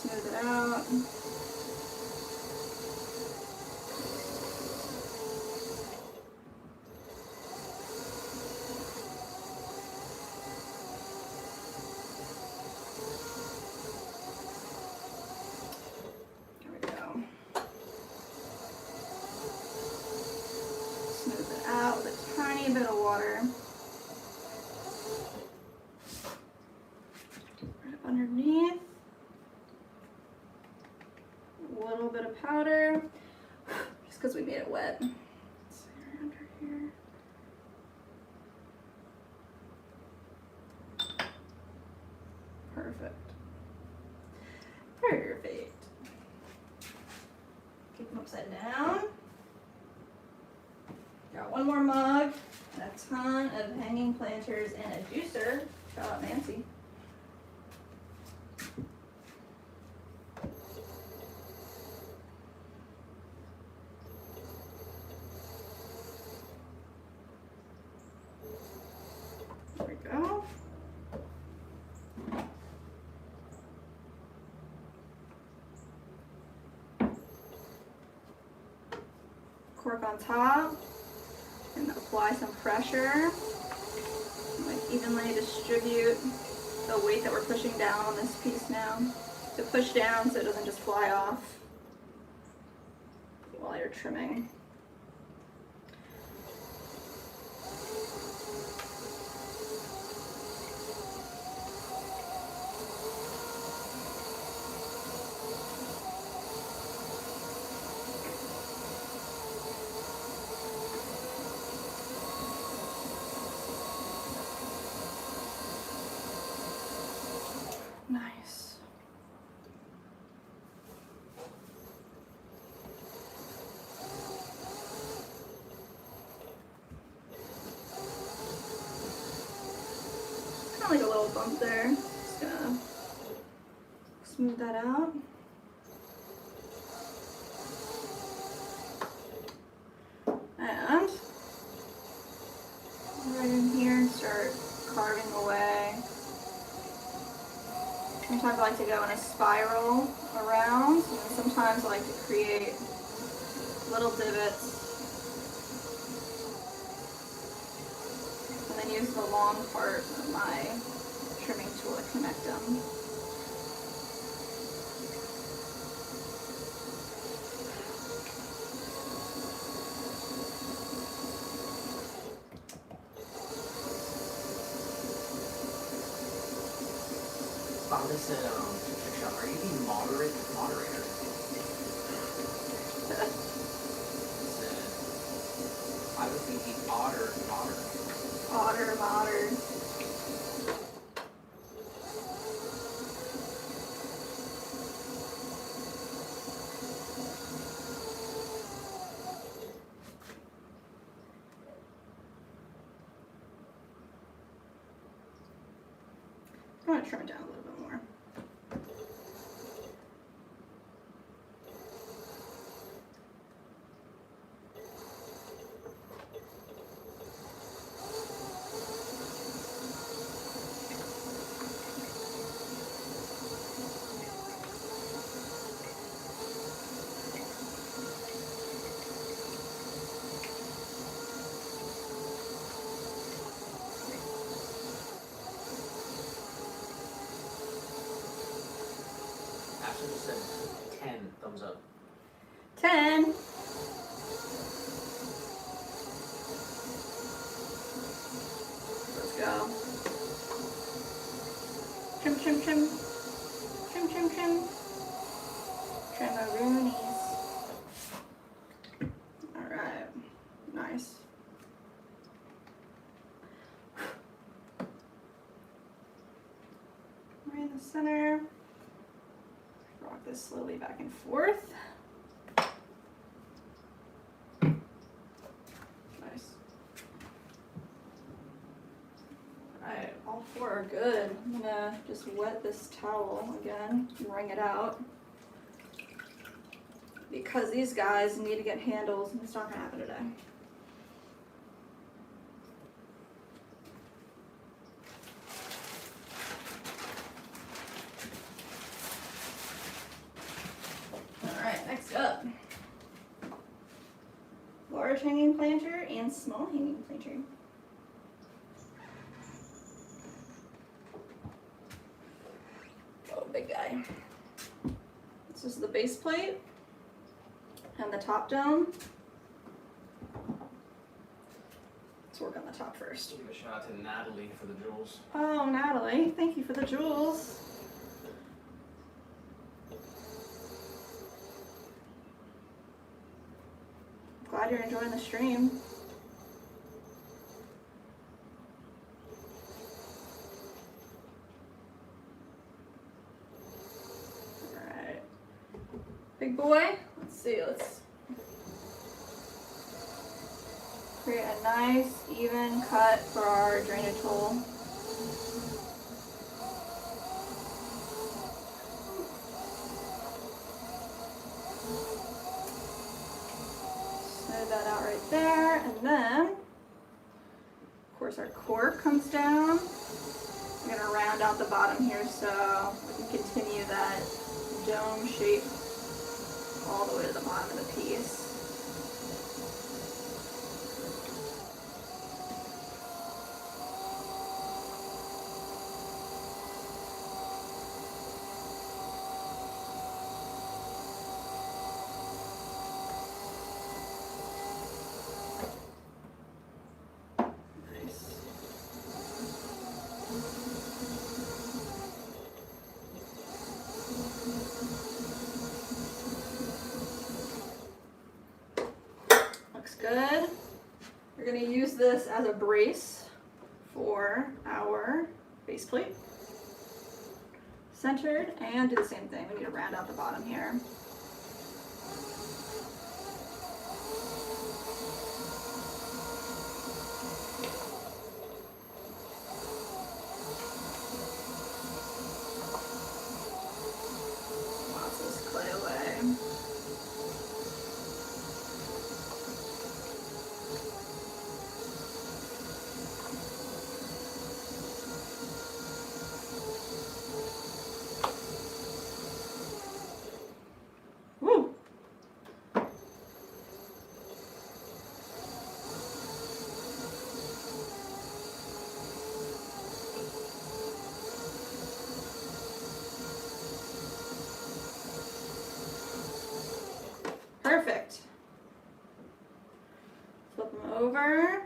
Smooth it out. There we go. Smooth it out with a tiny bit of water. Right up underneath. A little bit of powder, just because we made it wet. Let's see, right under here. Perfect. Perfect. Keep them upside down. Got one more mug, and a ton of hanging planters and a juicer. Shout out Nancy. There we go. Cork on top. And apply some pressure. Like evenly distribute the weight that we're pushing down on this piece now. So push down so it doesn't just fly off while you're trimming. Nice. Kind of like a little bump there. Just gonna smooth that out. And like to go in a spiral around, and sometimes I like to create little divots and then use the long part of my trimming tool to connect them. Bonda said, are you the moderator? He said, I would be the otter modder. Otter, modder. I'm going to trim it down a little bit more. Ashley just said 10 thumbs up. 10. Let's go. Trim, trim, trim. Trim, trim, trim. Trim-a-roonies. Alright. Nice. Right in the center. Rock this slowly back and forth. Nice. Alright, all four are good. I'm gonna just wet this towel again and wring it out. Because these guys need to get handles and it's not gonna happen today. Alright, next up. Large hanging planter and small hanging planter. Oh, big guy. This is the base plate and the top dome. Let's work on the top first. Give a shout out to Natalie for the jewels. Oh, Natalie, thank you for the jewels. Glad you're enjoying the stream. Alright. Big boy, let's see, let's create a nice even cut for our drainage hole. Smooth that out right there, and then of course our cork comes down. I'm gonna round out the bottom here so we can continue that dome shape all the way to the bottom of the piece. Looks good. We're going to use this as a brace for our base plate. Centered, and do the same thing. We need to round out the bottom here. Lots of this clay away. over.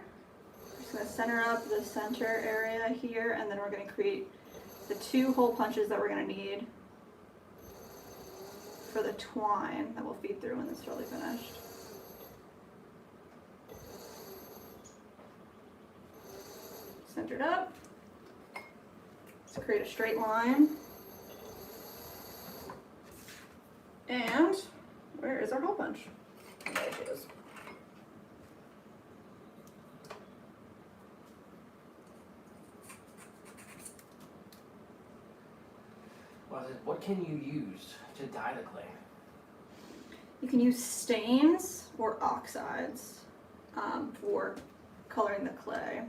Just gonna center up the center area here, and then we're gonna create the 2 hole punches that we're gonna need for the twine that will feed through when it's totally finished. Centered up. Let's create a straight line. And where is our hole punch? There it is. What can you use to dye the clay? You can use stains or oxides for coloring the clay.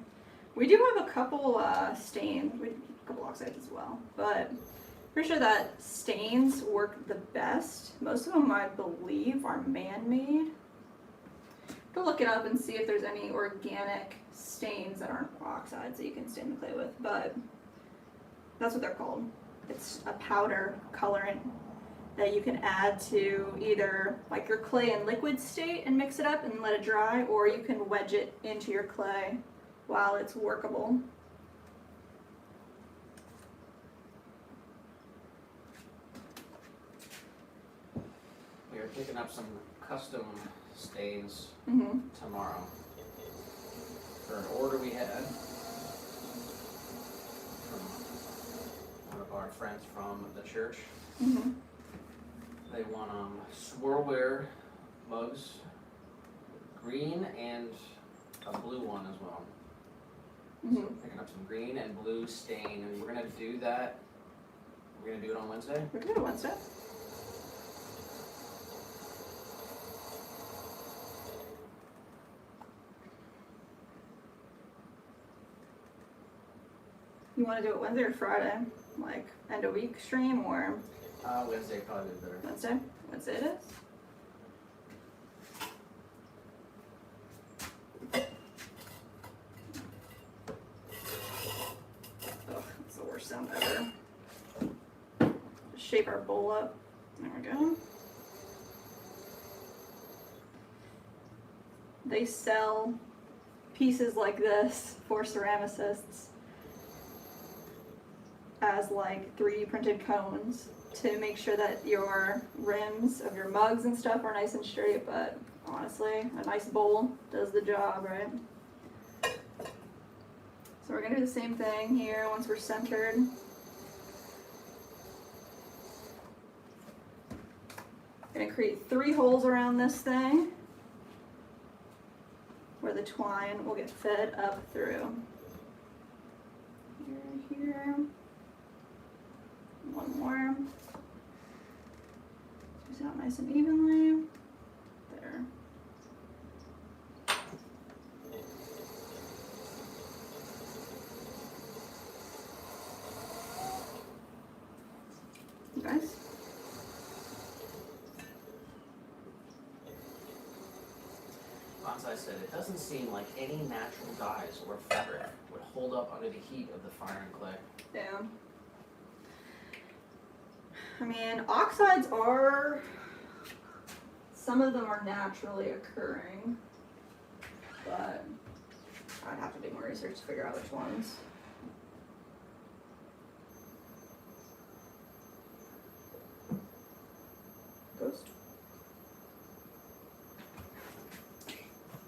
We do have a couple stains, a couple oxides as well, but pretty sure that stains work the best. Most of them, I believe, are man-made. Go look it up and see if there's any organic stains that aren't oxides that you can stain the clay with, but that's what they're called. It's a powder colorant that you can add to either like your clay in liquid state and mix it up and let it dry, or you can wedge it into your clay while it's workable. We are picking up some custom stains tomorrow for an order we had from one of our friends from the church. They want swirlware mugs, green and a blue one as well. So picking up some green and blue stain, and we're gonna do that. We're gonna do it on Wednesday. We can do it Wednesday. You want to do it Wednesday or Friday? Like end of week stream or Wednesday probably be better. Wednesday? Wednesday it is. Oh, that's the worst sound ever. Just shape our bowl up. There we go. They sell pieces like this for ceramicists as like 3D printed cones to make sure that your rims of your mugs and stuff are nice and straight, but honestly, a nice bowl does the job, right? So we're gonna do the same thing here once we're centered. Gonna create 3 holes around this thing where the twine will get fed up through. Here. One more. Space it out nice and evenly. There. Guys. Bonsai said it doesn't seem like any natural dyes or fabric would hold up under the heat of the fire and clay. Yeah. I mean, oxides are, some of them are naturally occurring, but I'd have to do more research to figure out which ones. Ghost.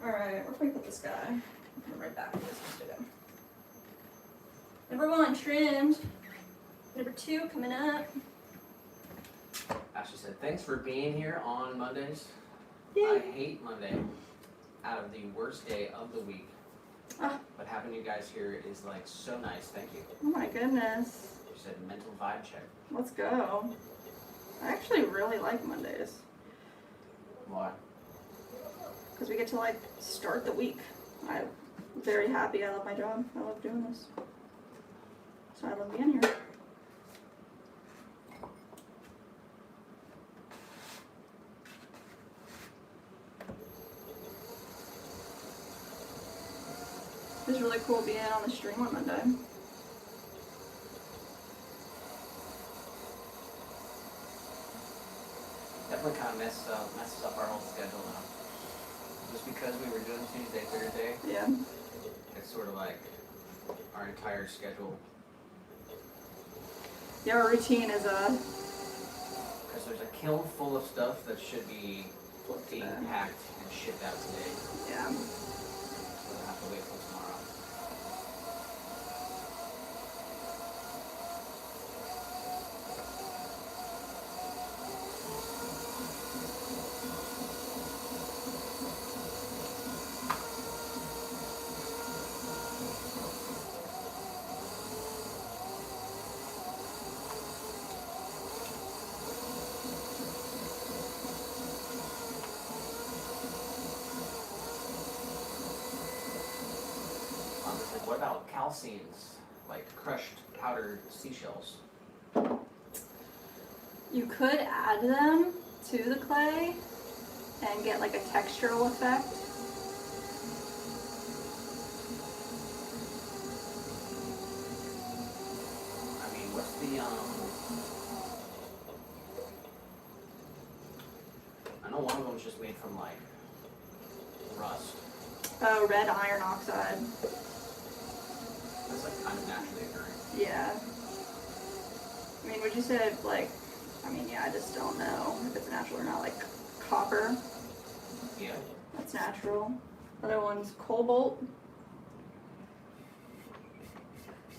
Alright, where can we put this guy? Put him right back where he's supposed to go. Number 1 trimmed. Number 2 coming up. Ashley said, thanks for being here on Mondays. Yay. I hate Monday out of the worst day of the week. Ah. But having you guys here is like so nice. Thank you. Oh my goodness. She said mental vibe check. Let's go. I actually really like Mondays Why? because we get to like start the week. I'm very happy. I love my job. I love doing this. So I love being here. It was really cool being on the stream on Monday. Definitely kind of messes up our whole schedule now. Just because we were doing Tuesday, Thursday, Yeah. it's sort of like our entire schedule. Yeah, our routine is Because there's a kiln full of stuff that should be being packed and shipped out today. yeah. So we'll have to wait till tomorrow. What about calcines, like crushed powdered seashells? You could add them to the clay and get like a textural effect. I mean, what's the I know one of them's just made from like rust. Oh, red iron oxide. That's like kind of naturally occurring. Yeah. I mean, would you say like, I mean, yeah, I just don't know if it's natural or not. Like copper, Yeah. that's natural. Other one's cobalt.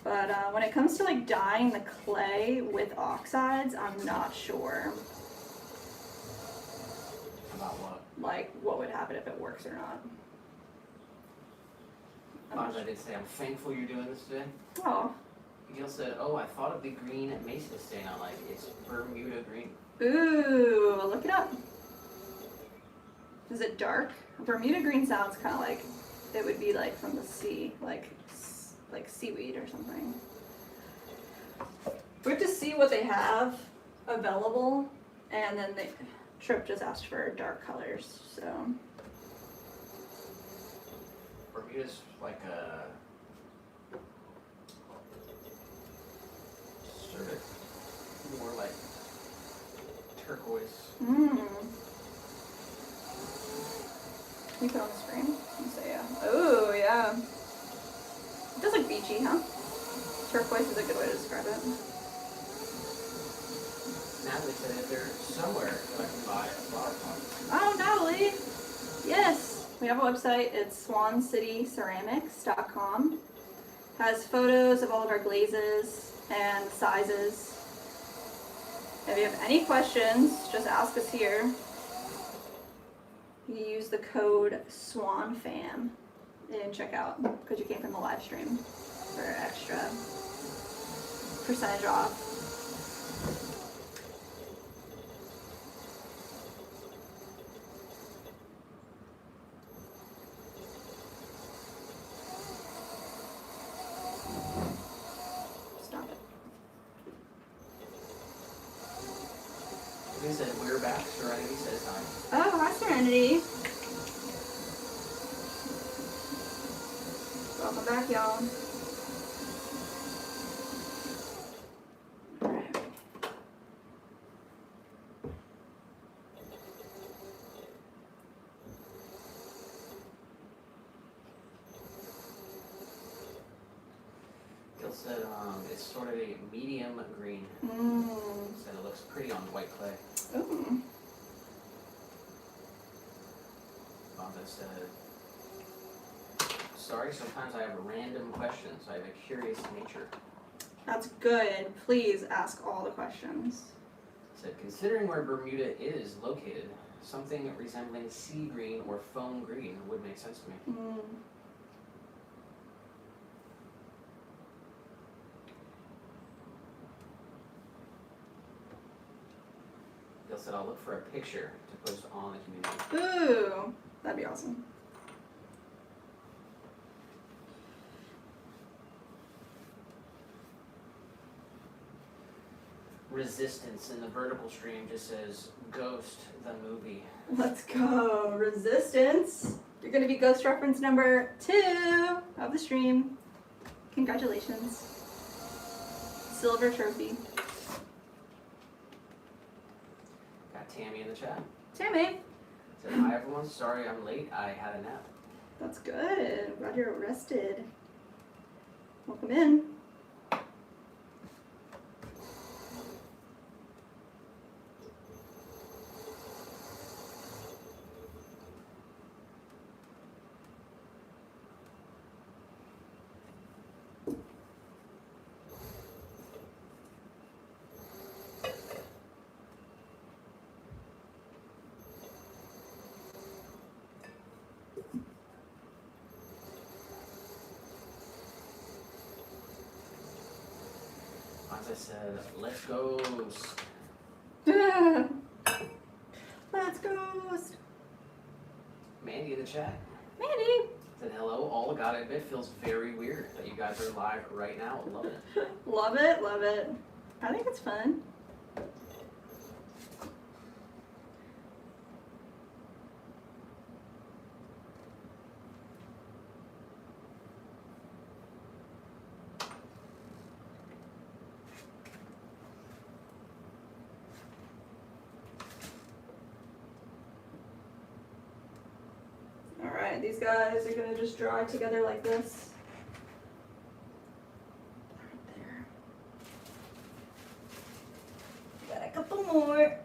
But when it comes to like dyeing the clay with oxides, I'm not sure About what? like what would happen if it works or not. As I did say, I'm thankful you're doing this today. Oh, Miguel said, "Oh, I thought of the green at Mason stain. I like it's Bermuda green." ooh, look it up. Is it dark? Bermuda green sounds kind of like it would be like from the sea, like seaweed or something. We have to see what they have available, and then Trip just asked for dark colors, so. Bermuda's like a sort of more like turquoise. Mmm. Can you put it on the screen? You say yeah. Oh yeah. It does look beachy, huh? Turquoise is a good way to describe it. Natalie said if they're somewhere that I can buy a flower pot. Oh, Natalie! Yes, we have a website. It's swancityceramics.com. Has photos of all of our glazes and sizes. If you have any questions, just ask us here. You use the code SWANFAM in checkout because you came from the live stream for extra percentage off. Stop it. He said we're back. Serenity says hi. Oh, hi Serenity. Welcome back, y'all. Alright. Gil said it's sort of a medium green. Said it looks pretty on white clay. Ooh. Bonza said, sorry, sometimes I have random questions. I have a curious nature. That's good. Please ask all the questions. Said, considering where Bermuda is located, something resembling sea green or foam green would make sense to me. Gil said, I'll look for a picture to post on the community. Ooh, that'd be awesome. Resistance in the vertical stream just says Ghost the movie. Let's go. Resistance. You're going to be ghost reference number 2 of the stream. Congratulations. Silver trophy. Got Tammy in the chat. Tammy. Said, hi everyone, sorry I'm late, I had a nap. That's good. I'm glad you're rested. Welcome in. Bonsai said, let's go. Let's go. Mandy in the chat Mandy. said, hello, all gotta admit, feels very weird that you guys are live right now. Love it. Love it, love it. I think it's fun. Alright, these guys are gonna just dry together like this. Right there. Got a couple more.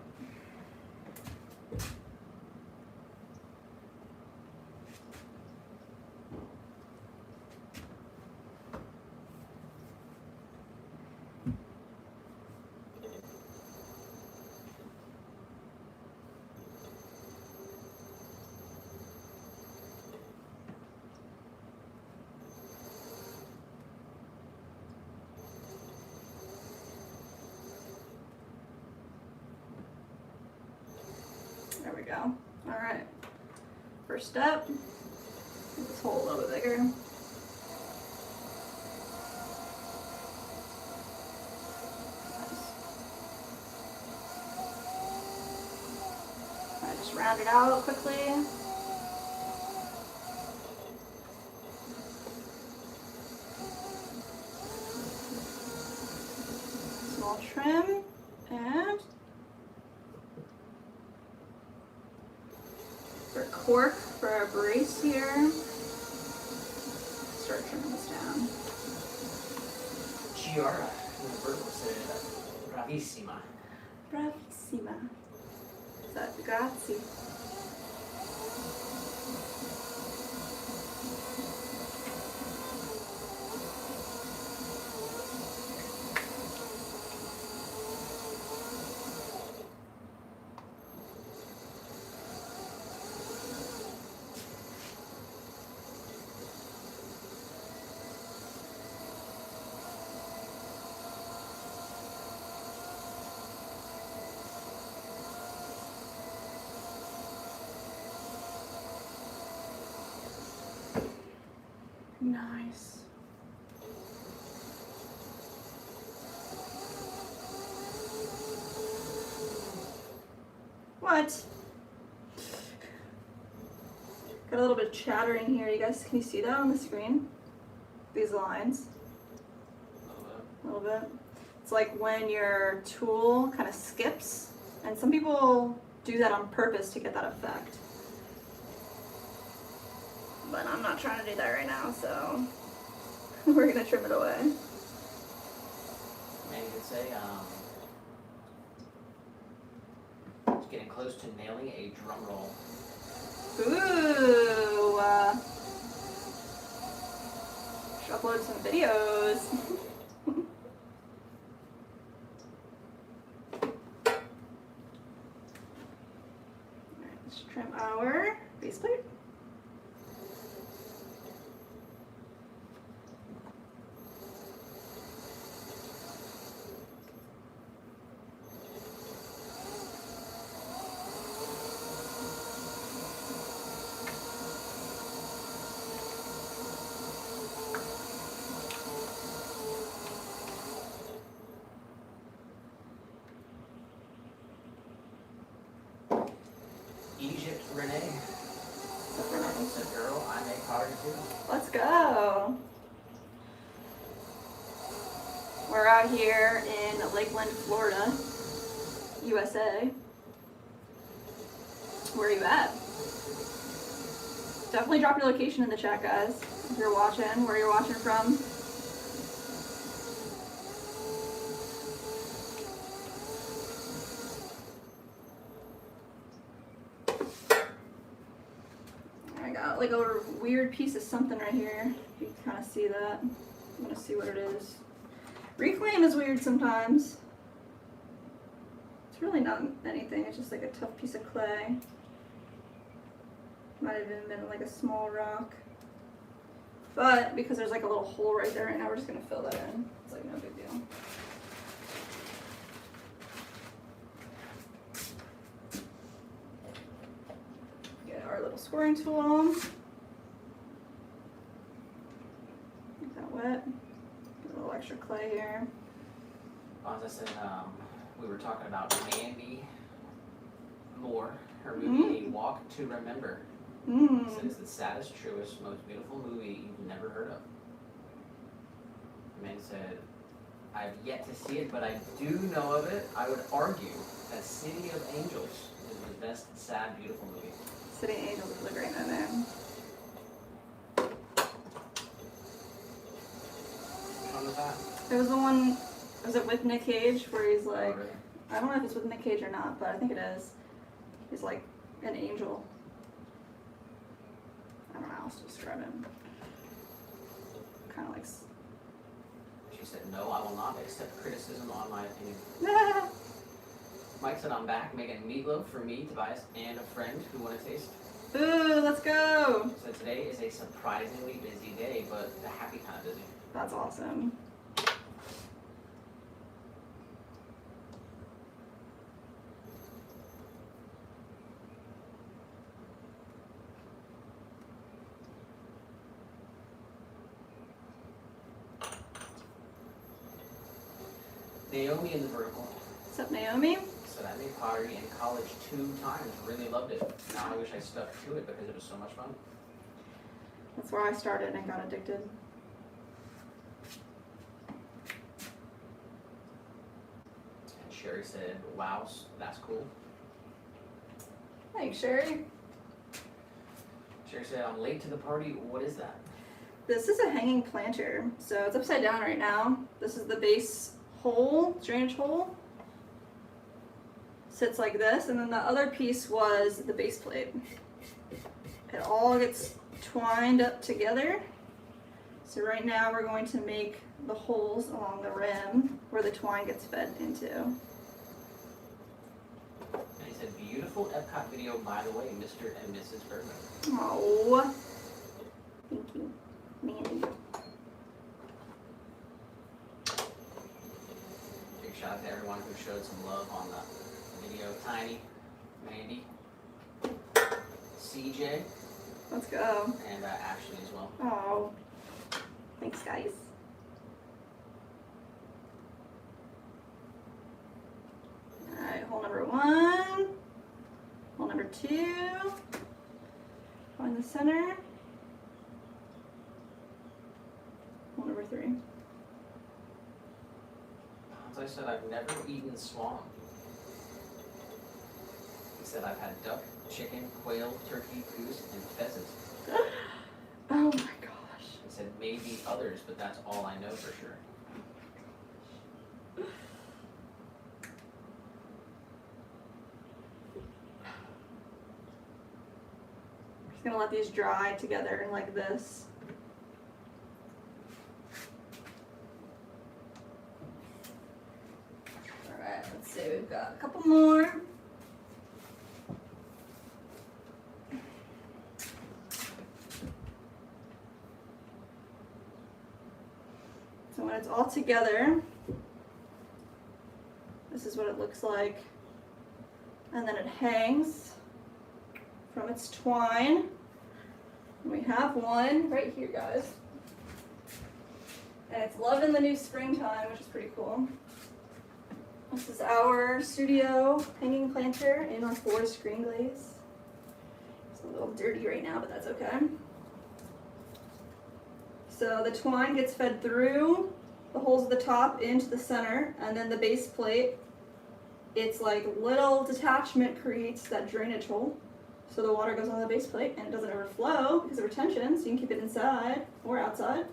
There we go. Alright. First step. Make this hole a little bit bigger. Alright, just round it out quickly. Small trim and for cork for our brace here. Start trimming this down. Giara in the vertical said, bravissima. Bravissima. Is that grazie? Nice. What? Got a little bit of chattering here. You guys, can you see that on the screen? These lines. A little bit. It's like when your tool kind of skips, and some people do that on purpose to get that effect. But I'm not trying to do that right now, so we're gonna trim it away. Man, you could say, it's getting close to nailing a drum roll. Ooh! Should upload some videos. Alright, let's trim our base plate. Egypt Renee said, girl, I make pottery too. Let's go. We're out here in Lakeland, Florida, USA. Where are you at? Definitely drop your location in the chat, guys, if you're watching, where you're watching from. I got like a weird piece of something right here. You can kind of see that. I'm gonna see what it is. Reclaim is weird sometimes. It's really not anything, it's just like a tough piece of clay. Might have even been like a small rock. But because there's like a little hole right there right now, we're just gonna fill that in. It's like no big deal. Get our little scoring tool. Get that wet. Get a little extra clay here. Bonsai said we were talking about Mandy Moore, her movie A Walk to Remember. Said it's the saddest, truest, most beautiful movie you've never heard of. Amanda said, I've yet to see it, but I do know of it. I would argue that City of Angels is the best, sad, beautiful movie. City of Angels is a great movie. Which one was that? It was the one, was it with Nick Cage, where he's like, Oh, really? I don't know if it's with Nick Cage or not, but I think it is. He's like an angel. I don't know how else to describe him. Kind of like. She said, no, I will not accept criticism on my opinion. Mike said, I'm back making meatloaf for me, Tobias, and a friend who want to taste. Ooh, let's go! So today is a surprisingly busy day, but the happy kind of busy. That's awesome. Naomi in the vertical. What's up, Naomi? Said I made pottery in college 2 times. Really loved it. Now I wish I stuck to it because it was so much fun. That's where I started and got addicted. And Sherry said, wow, that's cool. Thanks, Sherry. Sherry said, I'm late to the party. What is that? This is a hanging planter, so it's upside down right now. This is the base hole, drainage hole. Sits like this, and then the other piece was the base plate. It all gets twined up together. So right now we're going to make the holes along the rim where the twine gets fed into. And he said, beautiful Epcot video, by the way, Mr. and Mrs. Bergman. Oh, thank you, Mandy. Big shout out to everyone who showed some love on the video. Tiny, Mandy, CJ, Let's go. and Ashley as well. Oh, thanks, guys. All right, hole number 1, hole number 2, find the center, hole number 3. Bonsai said, I've never eaten swan. He said, I've had duck, chicken, quail, turkey, goose, and pheasant. Oh my gosh. He said, maybe others, but that's all I know for sure. I'm just gonna let these dry together like this. All right, let's see, we've got a couple more. So when it's all together, this is what it looks like. And then it hangs from its twine. And we have one right here, guys. And it's loving the new springtime, which is pretty cool. This is our studio hanging planter in our forest green glaze. It's a little dirty right now, but that's okay. So the twine gets fed through the holes at the top into the center, and then the base plate, it's like little detachment creates that drainage hole. so the water goes on the base plate and it doesn't overflow because of retention, so you can keep it inside or outside.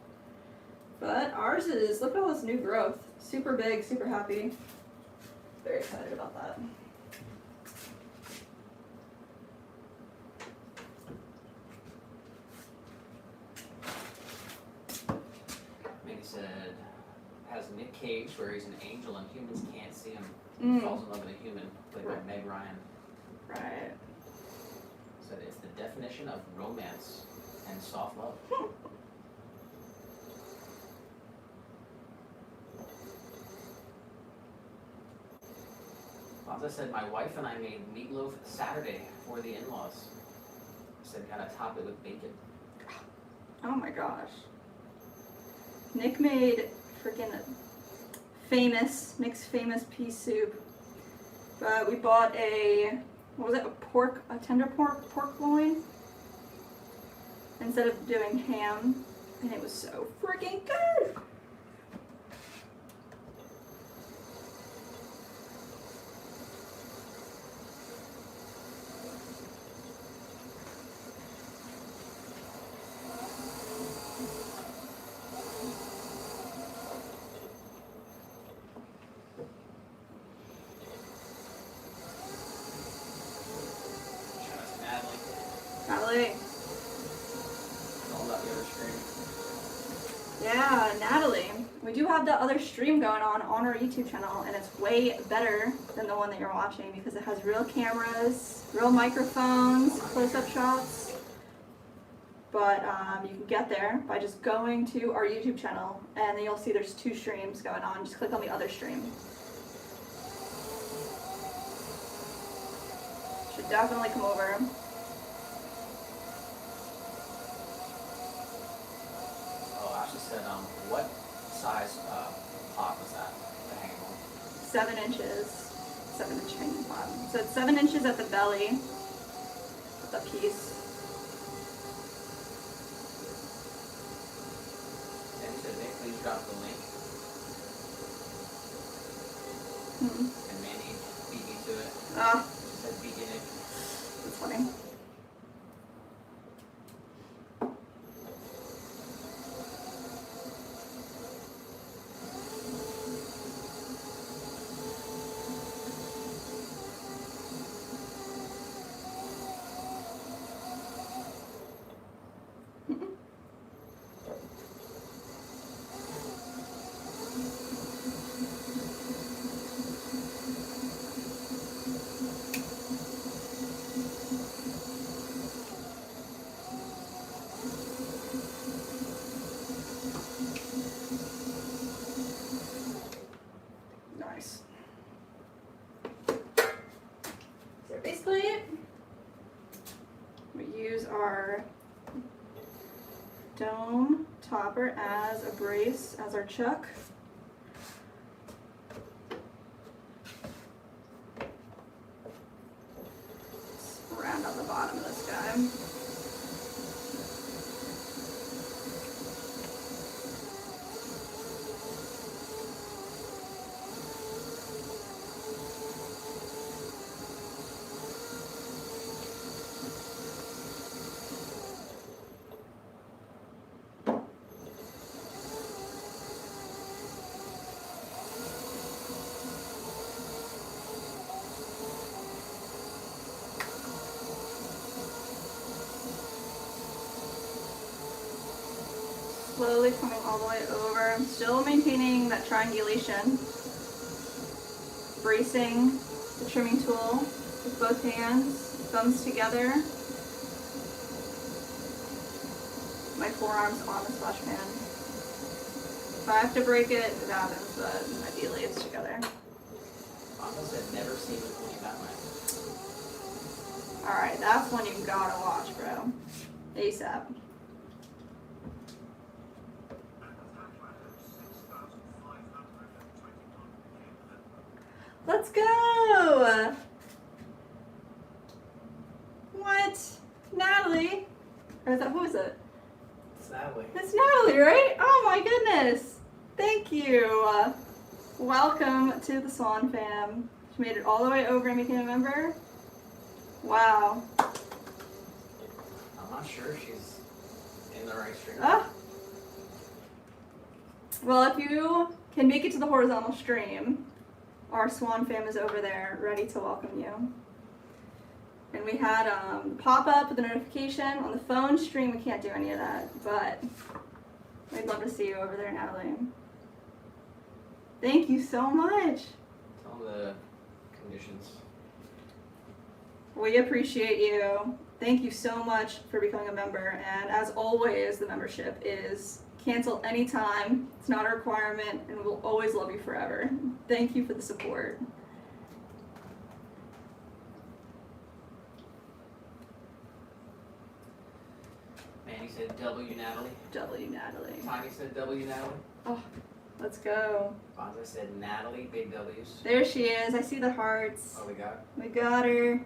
But ours is, look at all this new growth. Super big, super happy. Very excited about that. Maybe said, has Nick Cage where he's an angel and humans can't see him. Falls in love with a human, played by Meg Ryan. Right. Said it's the definition of romance and soft love. Bonsai said, my wife and I made meatloaf Saturday for the in-laws. Said, gotta top it with bacon. Oh my gosh. Nick made freaking Nick's famous pea soup. But we bought a tender pork loin instead of doing ham, and it was so freaking good. Natalie. All about the other stream. Yeah, Natalie. We do have the other stream going on our YouTube channel, and it's way better than the one that you're watching because it has real cameras, real microphones, close-up shots. But you can get there by just going to our YouTube channel, and then you'll see there's 2 streams going on. Just click on the other stream. Should definitely come over. Ashley said, what size pot was that, the hanging one? 7 inches. 7-inch hanging pot. So it's 7 inches at the belly of the piece. And he said, Nick, please drop the link. And Mandy beat me to it. She said, beat you, Nick. That's funny. Nice. So basically, we use our dome topper as a brace, as our chuck. Let's round out the bottom of this guy. Slowly coming all the way over. I'm still maintaining that triangulation. Bracing the trimming tool with both hands, thumbs together. My forearms on the splash pan. If I have to break it, it happens, but ideally it's together. Mama said, never seen the Pony Batman. Alright, that's one you gotta watch, bro. ASAP. Let's go! What? Natalie? Or is that, who is it? It's Natalie. It's Natalie, right? Oh my goodness! Thank you! Welcome to the Swan fam. She made it all the way over and became a member. Wow. Not sure she's in the right stream. Ah. Well, if you can make it to the horizontal stream, our Swan fam is over there ready to welcome you. And we had pop up with a notification. On the phone stream, we can't do any of that, but we'd love to see you over there, Natalie. Thank you so much. Tell them the conditions. We appreciate you. Thank you so much for becoming a member. And as always, the membership is cancel anytime. It's not a requirement, and we'll always love you forever. Thank you for the support. Manny said W Natalie. W Natalie. Tiny said W Natalie. Oh, let's go. Bonsai said Natalie, big W's. There she is. I see the hearts. Oh, we got. We got her.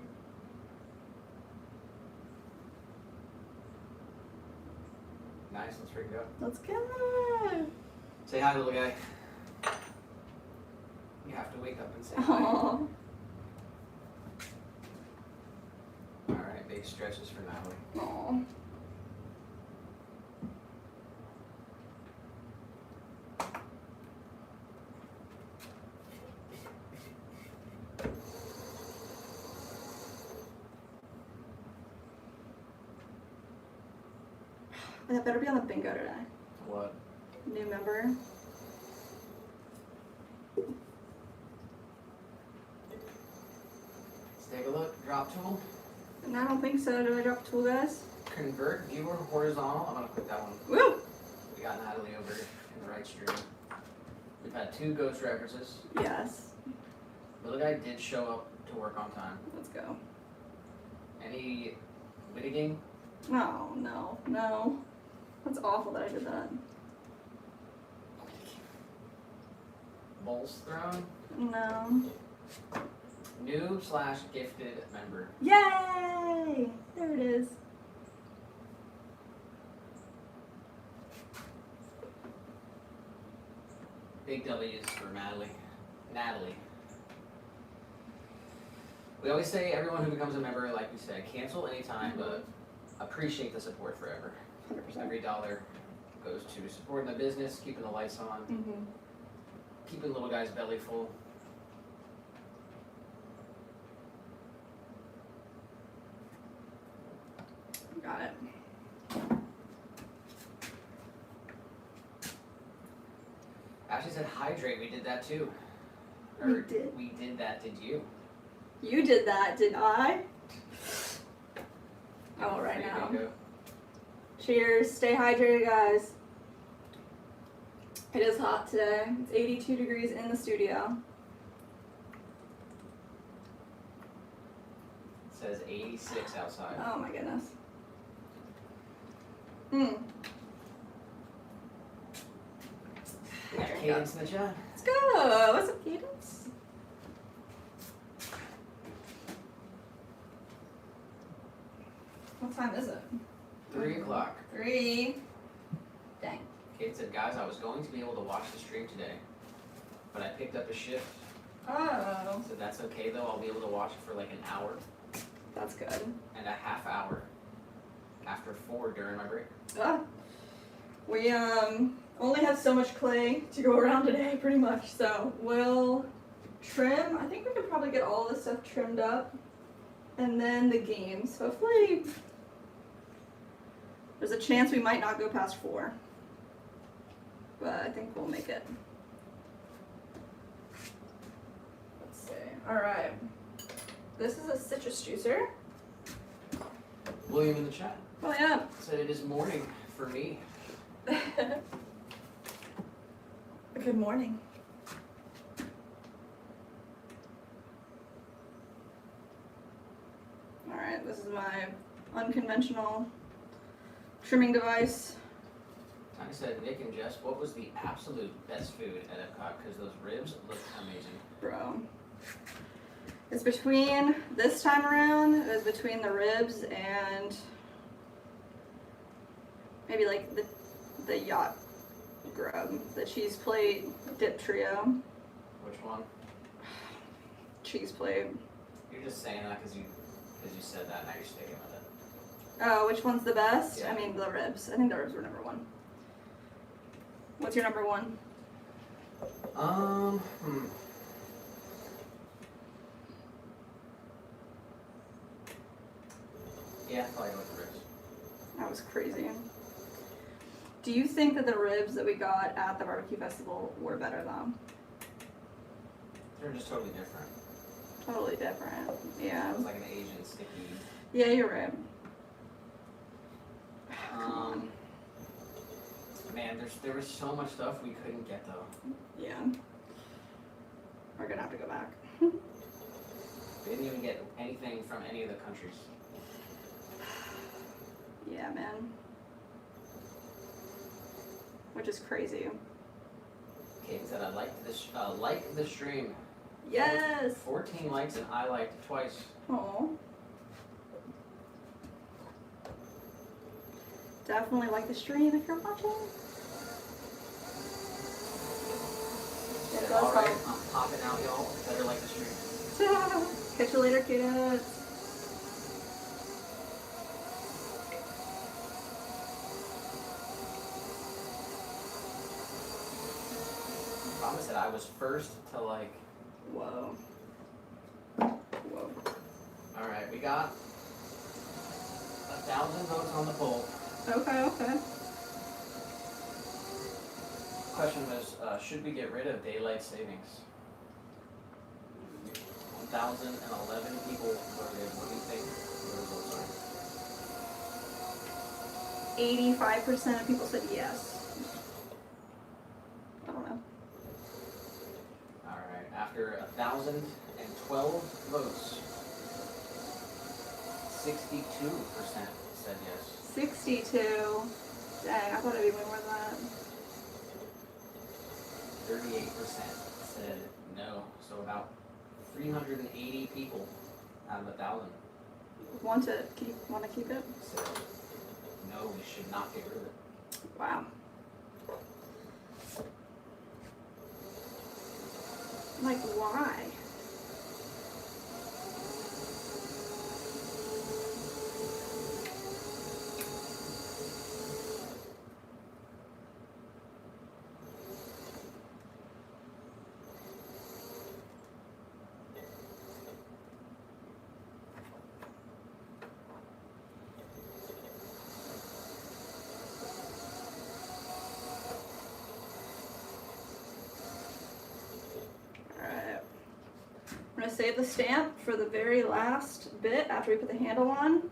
Nice, let's freaking go. Let's go. Say hi, little guy. You have to wake up and say hi. Aww. Alright, big stretches for Natalie. Aww. That better be on the bingo today. What? New member. Let's take a look. Drop tool. And I don't think so. Do I drop a tool, guys? Convert viewer horizontal. I'm gonna click that one. Woo! We got Natalie over in the right stream. We've had 2 ghost references. Yes. Little guy did show up to work on time. Let's go. Any wittigang? No, no, no. That's awful that I did that. Bowls thrown. No. New/gifted member. Yay! There it is. Big W's for Natalie. Natalie. We always say everyone who becomes a member, like we said, cancel anytime, but appreciate the support forever. 100%. Every dollar goes to supporting the business, keeping the lights on, Mm-hmm. keeping little guy's belly full. Got it. Ashley said hydrate, we did that too. We did? We did that, did you? You did that, did I? Oh, right Free now. bingo. Cheers. Stay hydrated, guys. It is hot today. It's 82 degrees in the studio. It says 86 outside. Oh my goodness. Hmm. We got Cadence in the chat. Let's go. What's up, Cadence? What time is it? 3 o'clock. 3. Dang. Kate said, guys, I was going to be able to watch the stream today, but I picked up a shift. Oh. So that's okay though, I'll be able to watch it for like an hour That's good. and a half hour after 4 during my break. Ah. We only have so much clay to go around today, pretty much. So we'll trim. I think we could probably get all this stuff trimmed up, and then the games. Hopefully, there's a chance we might not go past 4, but I think we'll make it. Let's see. All right. This is a citrus juicer. William in the chat Oh yeah. said it is morning for me. Good morning. Alright, this is my unconventional trimming device. Tiny said, Nick and Jess, what was the absolute best food at Epcot? Because those ribs look amazing. Bro. It's between, this time around, it was between the ribs and maybe like the yacht grub, the cheese plate dip trio. Which one? Cheese plate. You're just saying that because you said that, now you're sticking with it. Oh, which one's the best? Yeah. I mean, the ribs. I think the ribs were number one. What's your number one? Yeah, probably go with the ribs. That was crazy. Do you think that the ribs that we got at the barbecue festival were better though? They're just totally different. Totally different. Yeah. It was like an Asian sticky. Yeah, you're right. Man, there was so much stuff we couldn't get though. Yeah. We're gonna have to go back. We didn't even get anything from any of the countries. Yeah, man. Which is crazy. Kate said I liked this like the stream. Yes! 14 likes and I liked it twice. Oh. Definitely like the stream if you're watching. It Said, does all right, help. I'm popping out, y'all. Better like the stream. Catch you later, kids. Mama said I was first to like. Whoa. Whoa. All right, we got 1,000 votes on the poll. Okay, okay. Question was, should we get rid of daylight savings? 1,011 people voted. What do you think your results are? 85% of people said yes. I don't know. Alright, after 1,012 votes, 62% said yes. 62. Dang, I thought it'd be way more than that. 38% said no. So about 380 people out of 1,000 Want to keep it? said no, we should not get rid of it. Wow. Like, why? I'm gonna save the stamp for the very last bit after we put the handle on.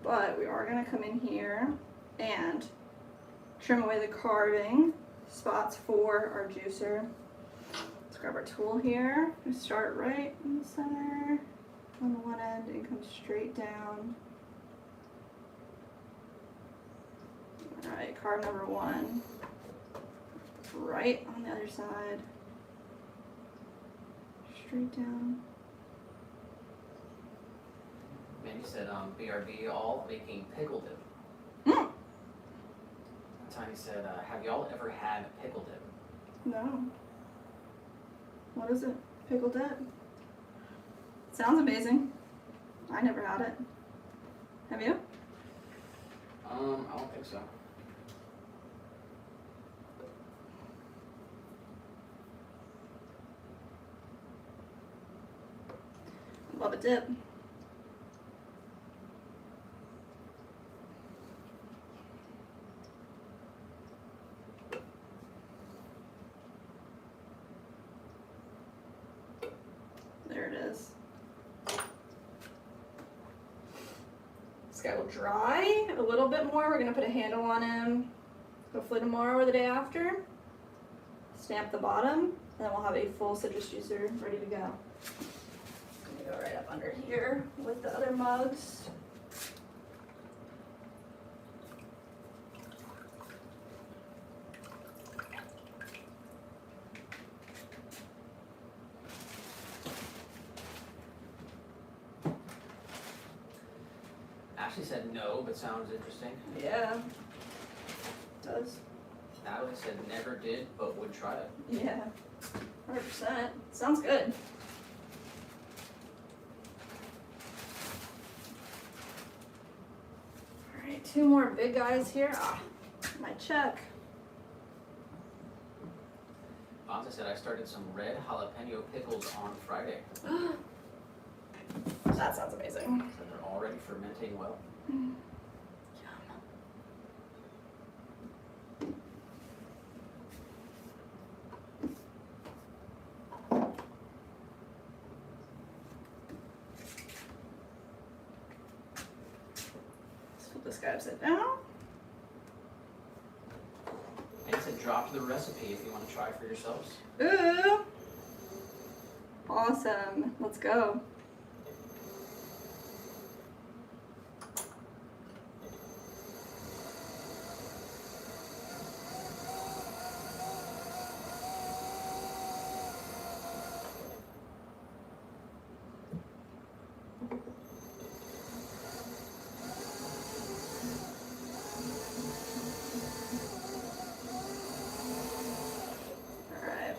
But we are gonna come in here and trim away the carving spots for our juicer. Let's grab our tool here. We start right in the center on the one end and come straight down. Alright, carve number one. Right on the other side. Straight down. Mandy said, BRB all making pickle dip. Mm. Tiny said, have y'all ever had pickle dip? No. What is it? Pickle dip? Sounds amazing. I never had it. Have you? I don't think so. Love a dip. There it is. This guy will dry a little bit more. We're gonna put a handle on him hopefully tomorrow or the day after. Stamp the bottom, and then we'll have a full citrus juicer ready to go. Go right up under here with the other mugs. Ashley said no, but sounds interesting. Yeah, it does. Natalie said never did, but would try it. Yeah, 100%. Sounds good. 2 more big guys here. Ah, my check. Bonsai said I started some red jalapeno pickles on Friday. That sounds amazing. So they're already fermenting well. Yum. Let's flip this guy upside down. And it said drop the recipe if you want to try for yourselves. Ooh! Awesome. Let's go. Alright.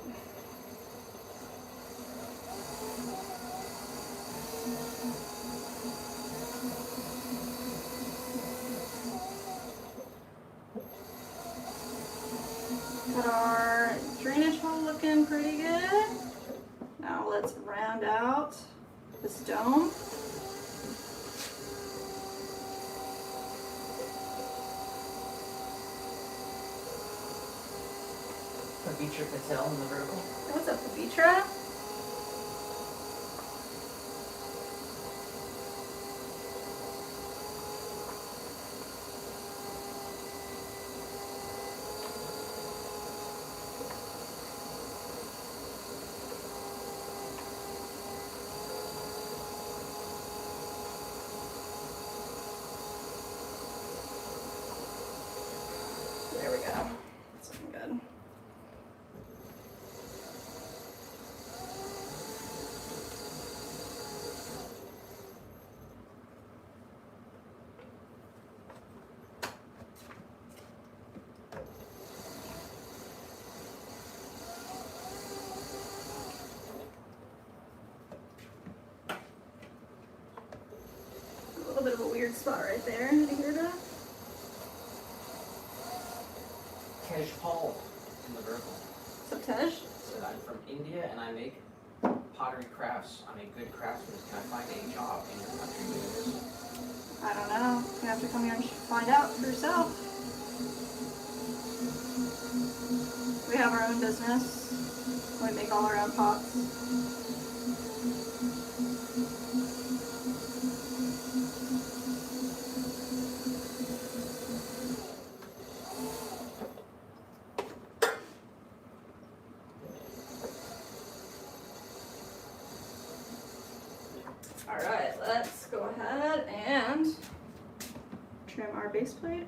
Got our drainage hole looking pretty good. Now let's round out this dome. Pavitra Patel in the vertical. What's up, Pavitra? There we go. That's looking good. A little bit of a weird spot right there. Did you hear that? Tej Paul in the vertical. What's up, Tej? Said I'm from India and I make pottery crafts. I'm a good craftsman. Can I find a job in your country doing this? I don't know. You have to come here and find out for yourself. We have our own business. We make all our own pots. Alright, let's go ahead and trim our base plate.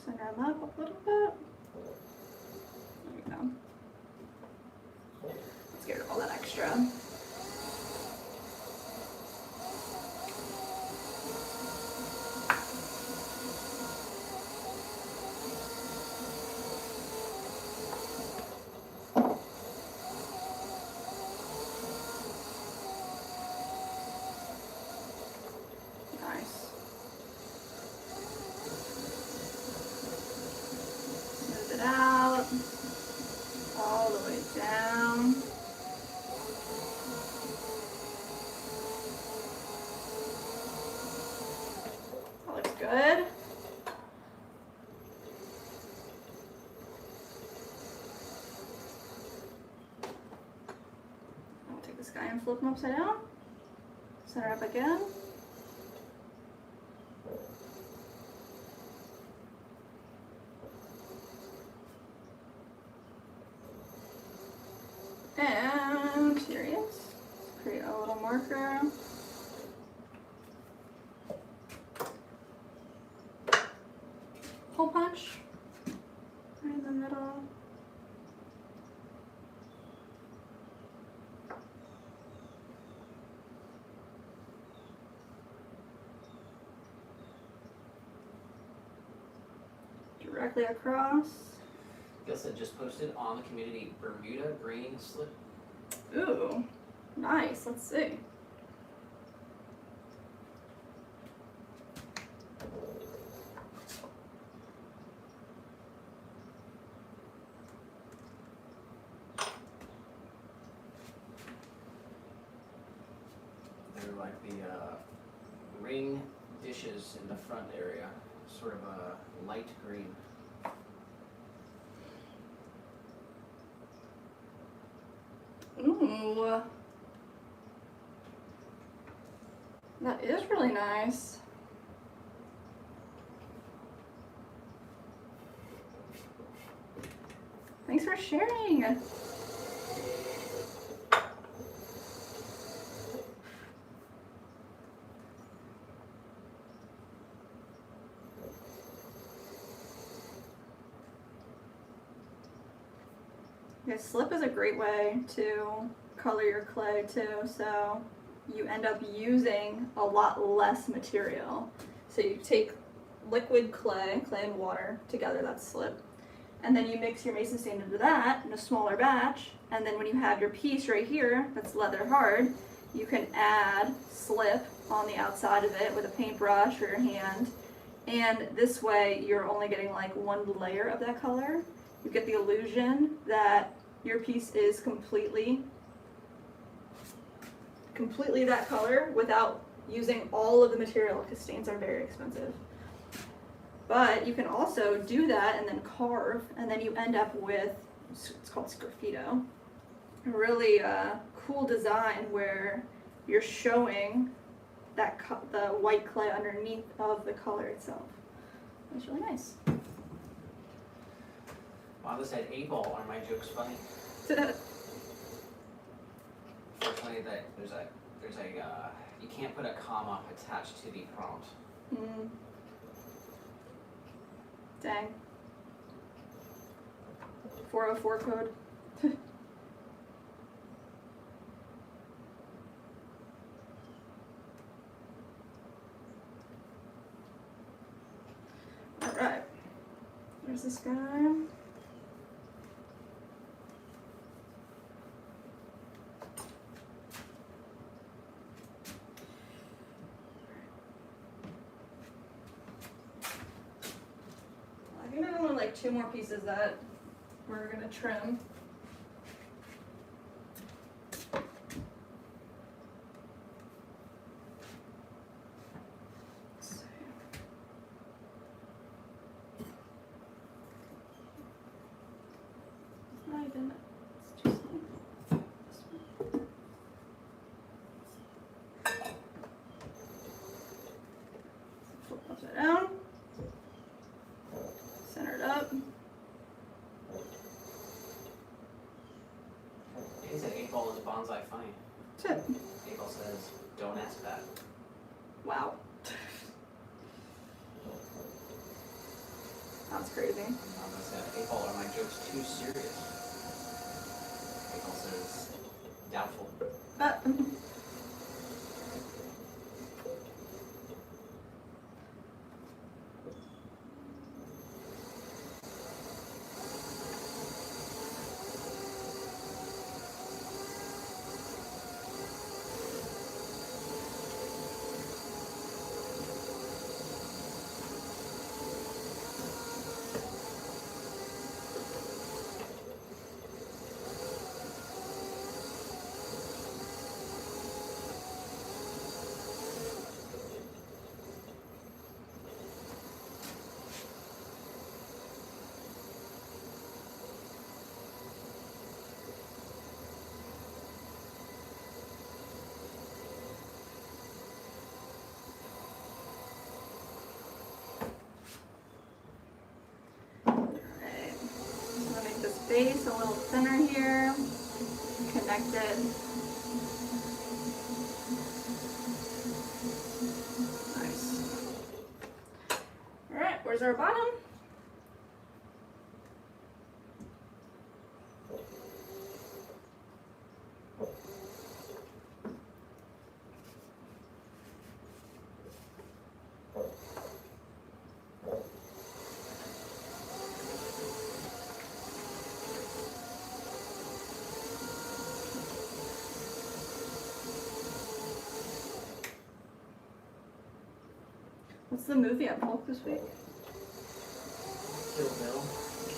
Center them up a little bit. There we go. Let's get rid of all that extra. Nice. Smooth it out. All the way down. That looks good. I'll take this guy and flip him upside down. Center up again. And here he is. Let's create a little marker. Hole punch. Right in the middle. Directly across. Gus had just posted on the community Bermuda green slip. Ooh, nice. Let's see. like the ring dishes in the front area, sort of a light green. Ooh. That is really nice. Thanks for sharing. Yeah, slip is a great way to color your clay too, so you end up using a lot less material. So you take liquid clay and water together, that's slip, and then you mix your mason stain into that in a smaller batch, and then when you have your piece right here that's leather hard, you can add slip on the outside of it with a paintbrush or your hand, and this way you're only getting like one layer of that color. You get the illusion that your piece is completely that color without using all of the material, because stains are very expensive. But you can also do that and then carve, and then you end up with, it's called sgraffito, a really cool design where you're showing that the white clay underneath of the color itself. It's really nice. Mama said 8-ball, are my jokes funny? Fortunately, that there's a you can't put a comma attached to the prompt. Mm. Dang. 404 code. All right. There's this guy. I think there's only like 2 more pieces that we're gonna trim. Let's see. It's not even, it's just like this one. Flip upside down. Center it up. He said 8-ball is bonsai funny. 8-ball says, don't ask that. Wow. That's crazy. Mama said 8-ball, are my jokes too serious? 8-ball says, doubtful. Base a little thinner here, connected. Nice. All right, where's our bottom? What's the movie at Polk this week? Kill Bill.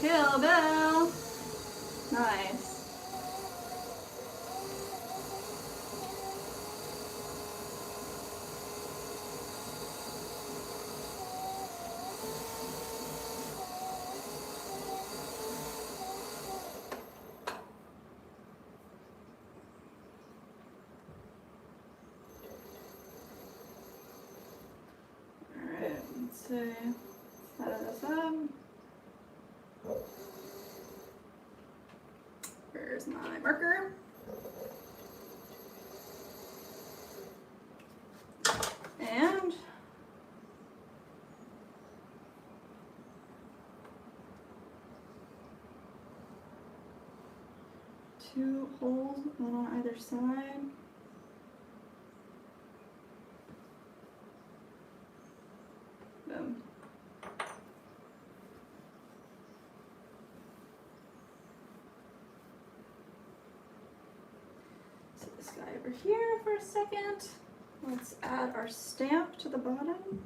Kill Bill! Nice. see. Set this up. Where's my marker? And 2 holes, one on either side. Boom. Set this guy over here for a second. Let's add our stamp to the bottom.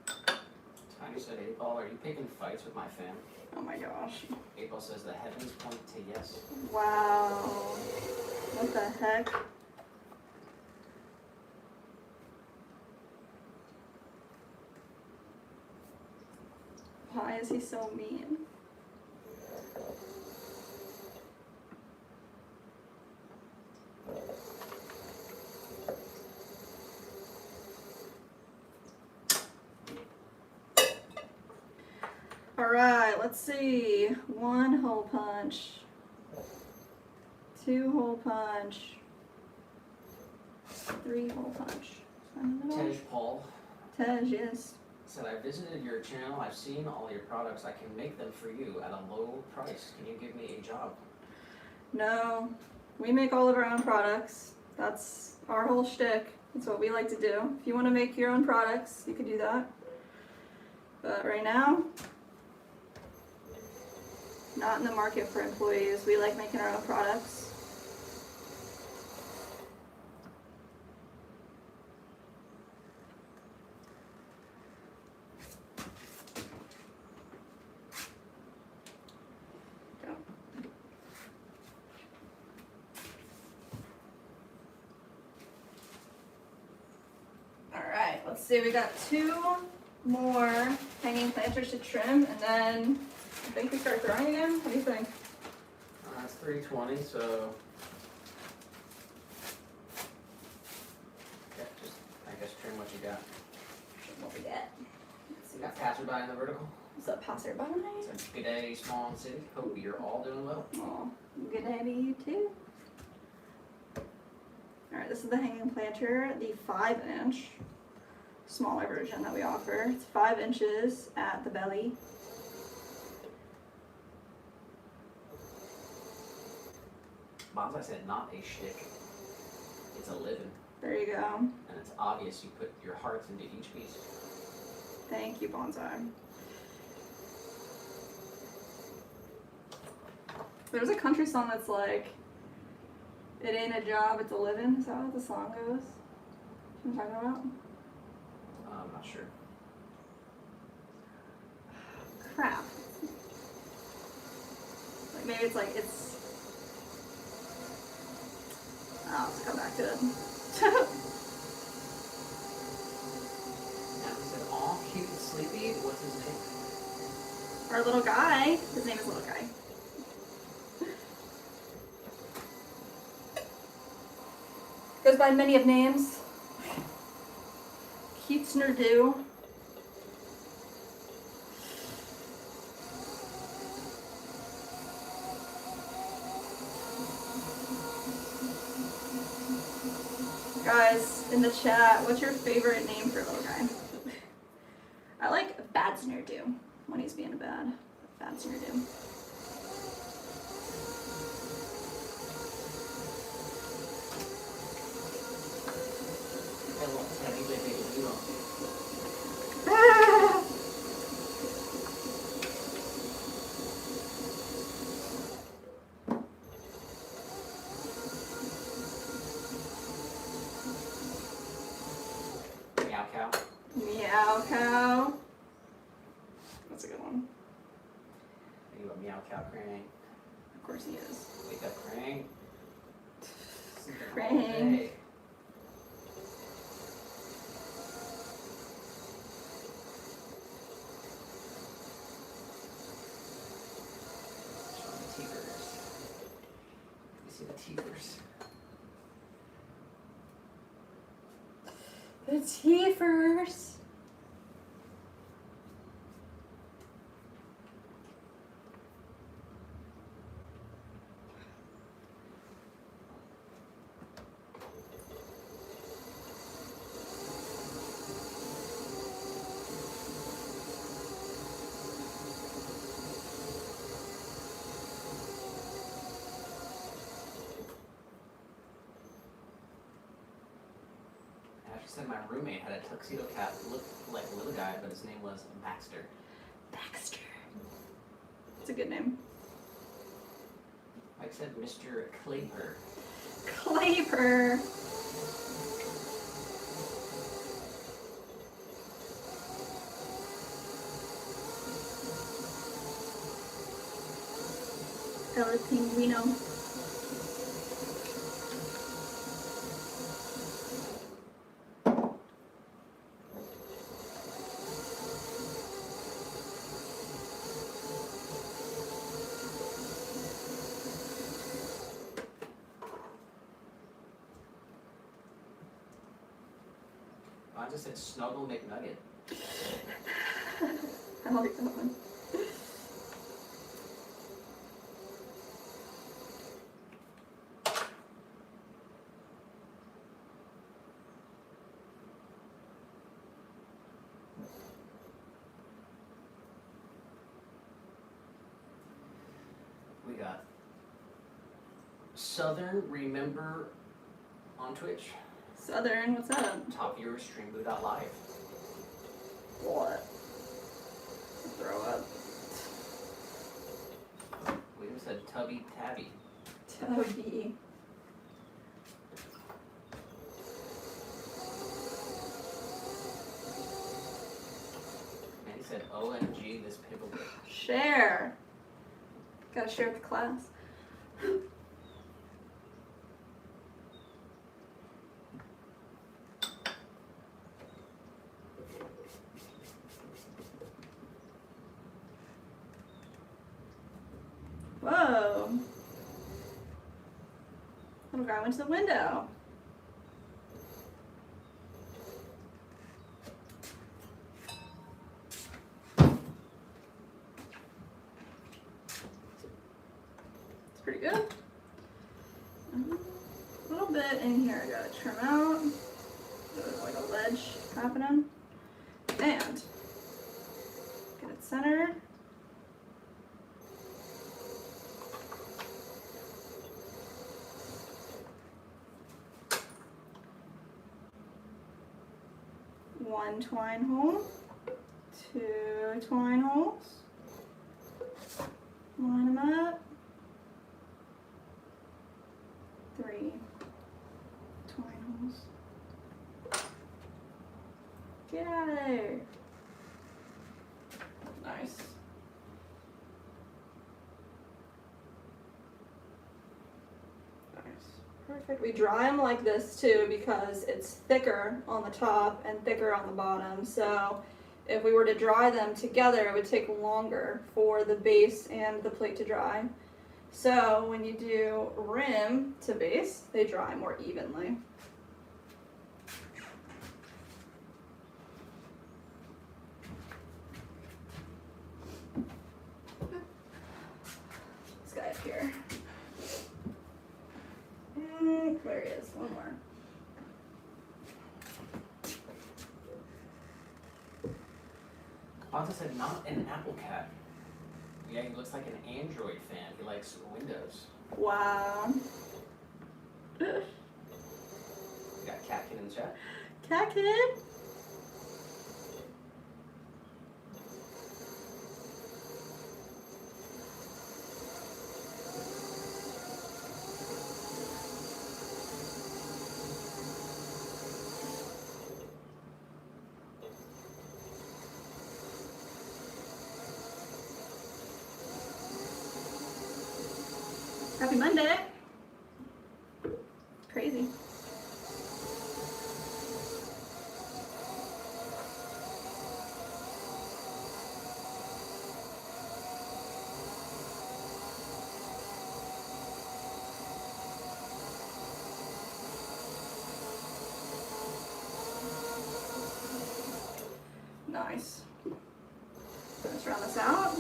Tiny said 8-ball, are you picking fights with my fam? Oh my gosh. 8-ball says the heavens point to yes. Wow. What the heck? Why is he so mean? All right, let's see. 1 hole punch, 2 hole punch, 3 hole punch. Tej Paul Tej, yes. said, I visited your channel, I've seen all your products, I can make them for you at a low price. Can you give me a job? No, we make all of our own products. That's our whole shtick. That's what we like to do. If you want to make your own products, you could do that. But right now, not in the market for employees. We like making our own products. Alright, let's see. We got 2 more hanging planters to trim, and then I think we start throwing again. What do you think? It's 320, so yeah, just I guess trim what you got. What we get? Let's see You got passerby in the vertical. what's up, passerby. It's a good day, small city. Hope you're all doing well. Oh, good day to you too. Alright, this is the hanging planter, the 5-inch smaller version that we offer. It's 5 inches at the belly. Bonsai said not a shtick. It's a living. There you go. And it's obvious you put your hearts into each piece. Thank you, Bonsai. There's a country song that's like, it ain't a job, it's a living. Is that what the song goes? What I'm talking about? I'm not sure. Crap. Like maybe it's like, it's... I'll have to come back to it. Now he said, all cute and sleepy. What's his name? Our little guy, his name is Little Guy. Goes by many of names. Keats Nerdu. Guys, in the chat, what's your favorite name for a little guy? I like Bad's Nerdu when he's being bad. Bad's Nerdu. Meow cow. Meow cow. That's a good one. Are you a meow cow crank? Of course he is. Wake up crank. Sleeping all Crank. day. Show me the teethers. Let me see the teethers. The Teefers. She said my roommate had a tuxedo cat, looked like a little guy, but his name was Baxter. Baxter. It's a good name. Mike said Mr. Claper. Claper. Everything we know. I just said Snuggle McNugget. I like that one. We got Southern Remember on Twitch. Southern, what's up? Top viewers, streamboo.live. What? Throw up. We even said Tubby Tabby. Toby. And he said, OMG, this pickle whip. Share. Gotta share with the class. Whoa. Little guy went to the window. It's pretty good. A little bit in here I gotta trim out. There's like a ledge happening. And get it centered. One twine hole, two twine holes, line them up, three twine holes. Get out of there. Nice. Perfect. We dry them like this too because it's thicker on the top and thicker on the bottom. So if we were to dry them together, it would take longer for the base and the plate to dry. So when you do rim to base, they dry more evenly. This guy up here. There he is, one more. Bonta said not an Apple cat. Yeah, he looks like an Android fan. He likes Windows. Wow. We got Cat Kid in the chat. Cat Kid? Happy Monday. Crazy. Nice. Let's round this out.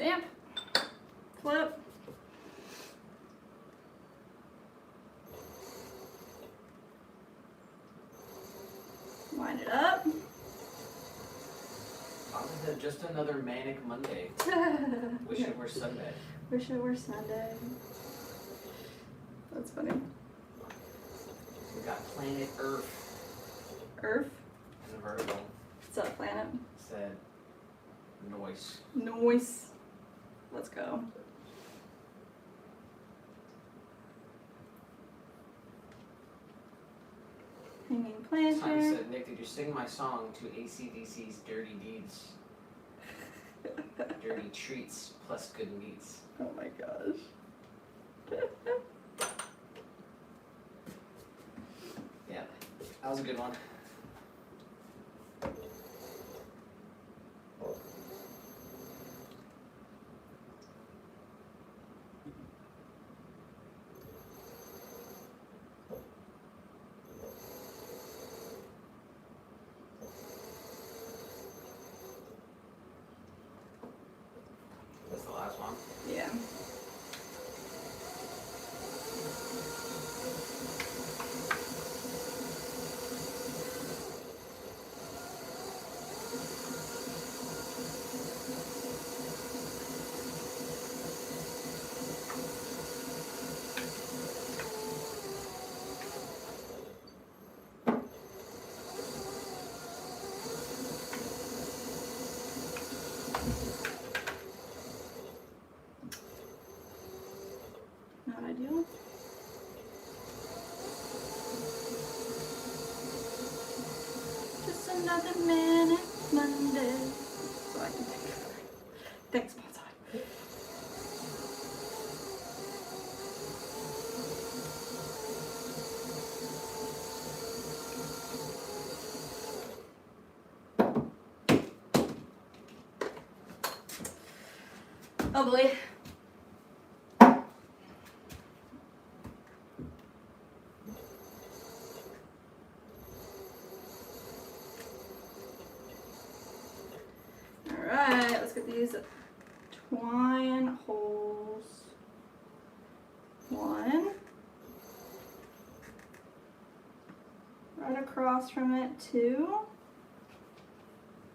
Stamp. Flip. Line it up. Positive, just another manic Monday. Wish it were Sunday. Wish it were Sunday. That's funny. We got planet Earth Earth. in vertical. Is that a planet? Said noise. Noise. Let's go. Hanging Tommy planter. said, Nick, did you sing my song to AC/DC's Dirty Deeds? Dirty treats plus good meats. Oh my gosh. Yeah, that was a good one. That's the last one. Yeah. Not ideal. Just another minute Monday. So I can take it. Thanks, Bonsai. Oh boy. Alright, let's get these twine holes. One. Right across from it, two.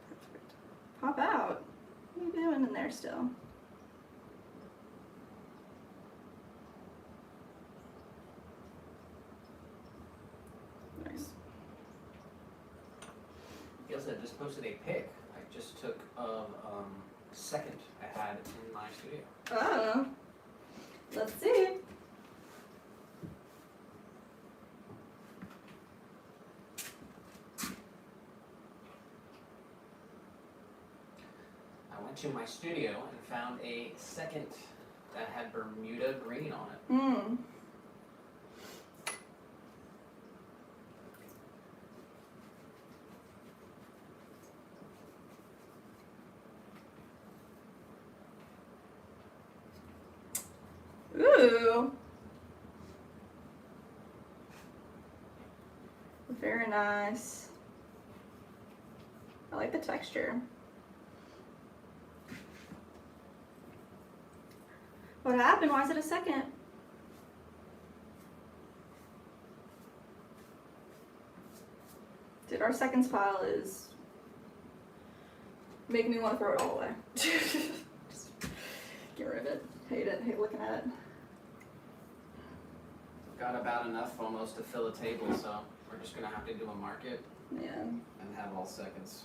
Perfect. Pop out. What are you doing in there still? Nice. Yes, I just posted a pic I just took of second I had in my studio. Oh. Let's see. I went to my studio and found a second that had Bermuda green on it. Hmm. Ooh. Very nice. I like the texture. What happened? Why is it a second? Dude, our seconds pile is making me want to throw it all away. Just get rid of it. Hate it. Hate looking at it. Got about enough almost to fill a table, so we're just gonna have to do a market Yeah, and have all seconds.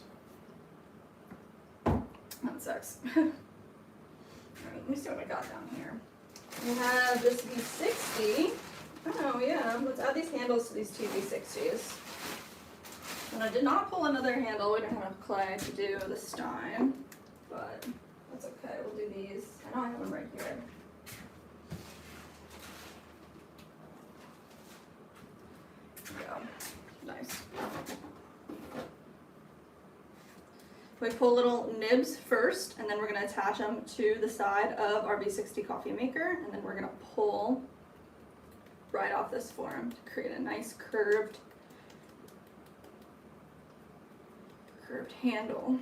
that sucks. Alright, let me see what I got down here. We have this V60. Oh yeah, let's add these handles to these two V60s. And I did not pull another handle. We didn't have enough clay to do this time, but that's okay. We'll do these. I know I have them right here. There we go. Nice. We pull little nibs first, and then we're going to attach them to the side of our V60 coffee maker, and then we're going to pull right off this form to create a nice curved handle.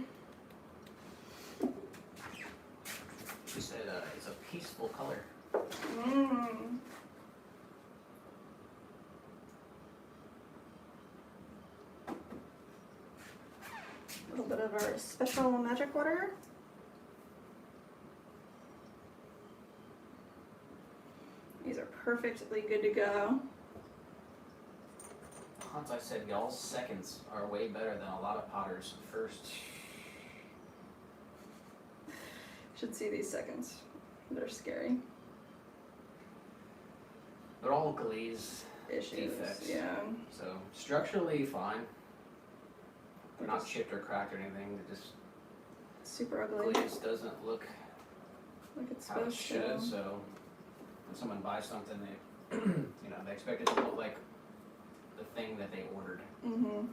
peaceful color. Mmm. A little bit of our special magic water. These are perfectly good to go. Hans, I said y'all's seconds are way better than a lot of potters' first. Should see these seconds. They're scary. They're all glaze Issues. defects. Yeah. So structurally fine. They're not chipped or cracked or anything. They're just Super ugly. glaze doesn't look Like it's how it supposed should. to. So when someone buys something, they they expect it to look like the thing that they ordered. Mm-hmm.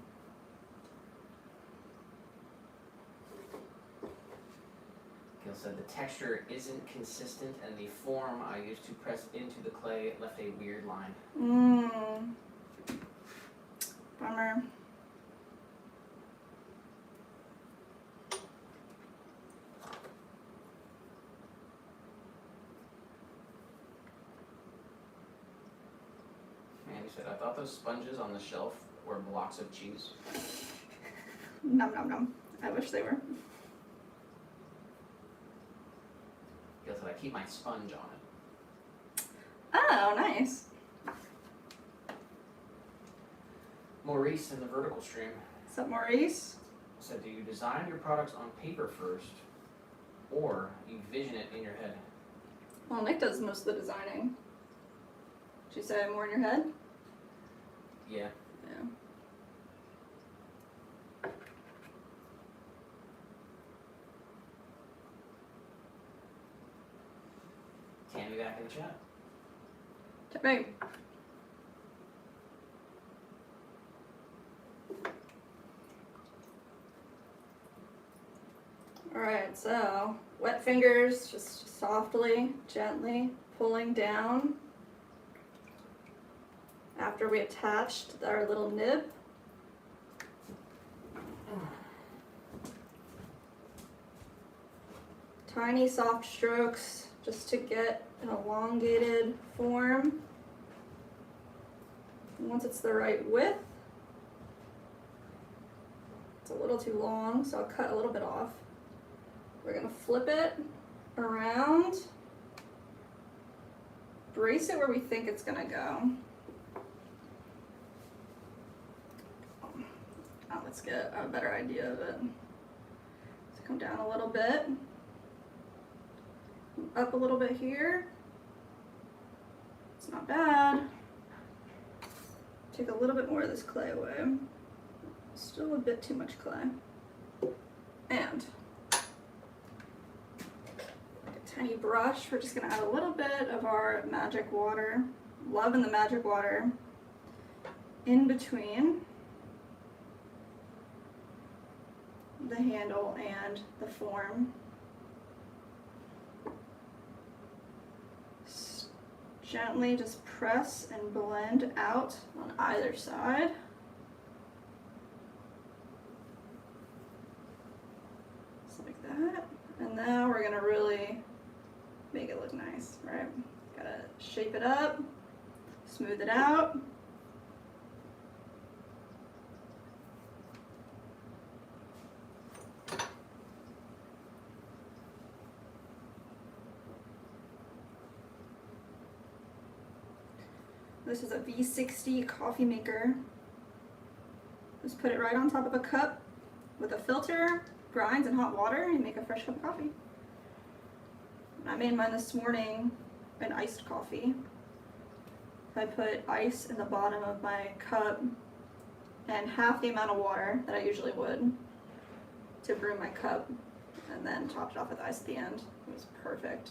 Gil said the texture isn't consistent and the form I used to press into the clay left a weird line. Mmm. Bummer. Man, he said, I thought those sponges on the shelf were blocks of cheese. Nom nom nom. I wish they were. Gil said, I keep my sponge on it. Oh, nice. Maurice in the vertical stream What's up, Maurice? said, do you design your products on paper first, or you vision it in your head? Well, Nick does most of the designing. Did you say more in your head? Yeah. Yeah. Tammy back in the chat. Right. Alright, so wet fingers, just softly, gently pulling down after we attached our little nib. Tiny soft strokes just to get an elongated form. And once it's the right width, it's a little too long, so I'll cut a little bit off. We're gonna flip it around, brace it where we think it's gonna go. Oh, let's get a better idea of it. So come down a little bit, up a little bit here. It's not bad. Take a little bit more of this clay away. Still a bit too much clay. And tiny brush, we're just gonna add a little bit of our magic water. Loving the magic water in between the handle and the form. Gently just press and blend out on either side. Just like that. And now we're gonna really make it look nice, right? Gotta shape it up, smooth it out. This is a V60 coffee maker. Just put it right on top of a cup with a filter, grinds, and hot water, and you make a fresh cup of coffee. I made mine this morning, an iced coffee. I put ice in the bottom of my cup and half the amount of water that I usually would to brew my cup, and then topped it off with ice at the end. It was perfect.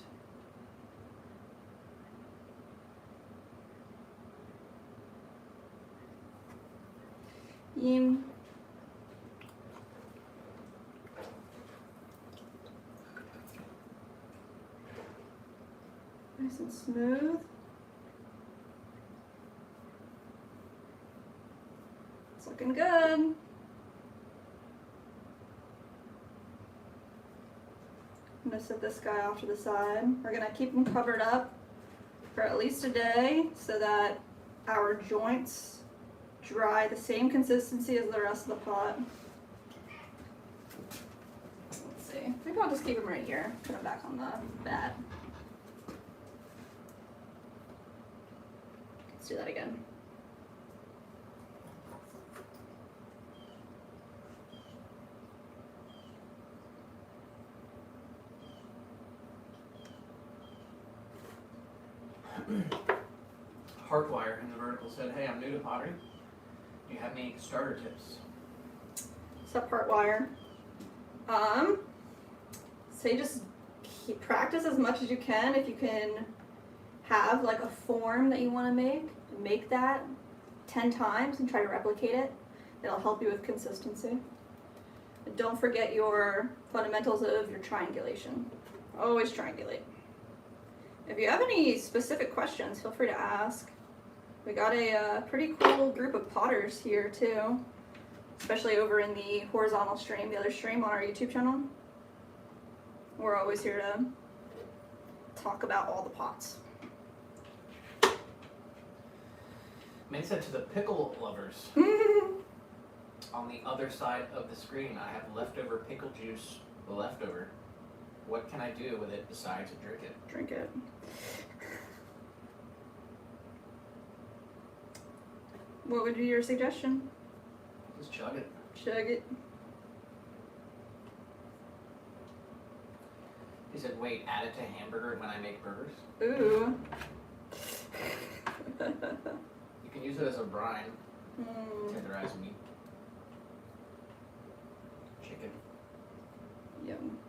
Nice and smooth. It's looking good. I'm gonna set this guy off to the side. We're gonna keep them covered up for at least a day so that our joints dry the same consistency as the rest of the pot. Let's see. Maybe I'll just keep them right here. Put them back on the bat. Let's do that again. Heartwire in the vertical said, hey, I'm new to pottery. Do you have any starter tips? What's up, Heartwire? Say just practice as much as you can. If you can have like a form that you want to make that 10 times and try to replicate it. It'll help you with consistency. And don't forget your fundamentals of your triangulation. Always triangulate. If you have any specific questions, feel free to ask. We got a pretty cool group of potters here too, especially over in the horizontal stream, the other stream on our YouTube channel. We're always here to talk about all the pots. May said to the pickle lovers, on the other side of the screen, I have leftover pickle juice leftover. What can I do with it besides drink it? Drink it. What would be your suggestion? Just chug it. Chug it. He said, wait, add it to hamburger when I make burgers? Ooh. You can use it as a brine. Tenderized meat. Chicken. Yum.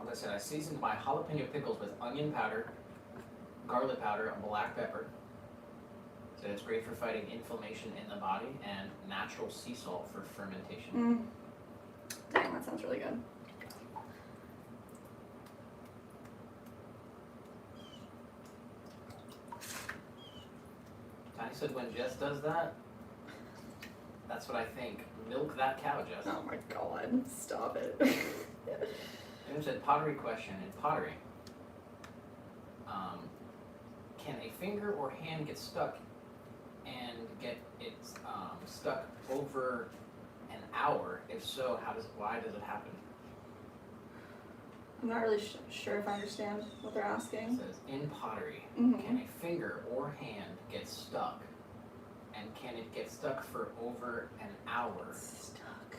That said, I seasoned my jalapeno pickles with onion powder, garlic powder, and black pepper. So it's great for fighting inflammation in the body and natural sea salt for fermentation. Dang, that sounds really good. Tiny said when Jess does that, that's what I think. Milk that cow, Jess. Oh my god, stop it. Jim said, pottery question. In pottery, can a finger or hand get stuck and get it stuck over an hour? If so, why does it happen? I'm not really sure if I understand what they're asking. It says, in pottery, can a finger or hand get stuck? And can it get stuck for over an hour? Stuck.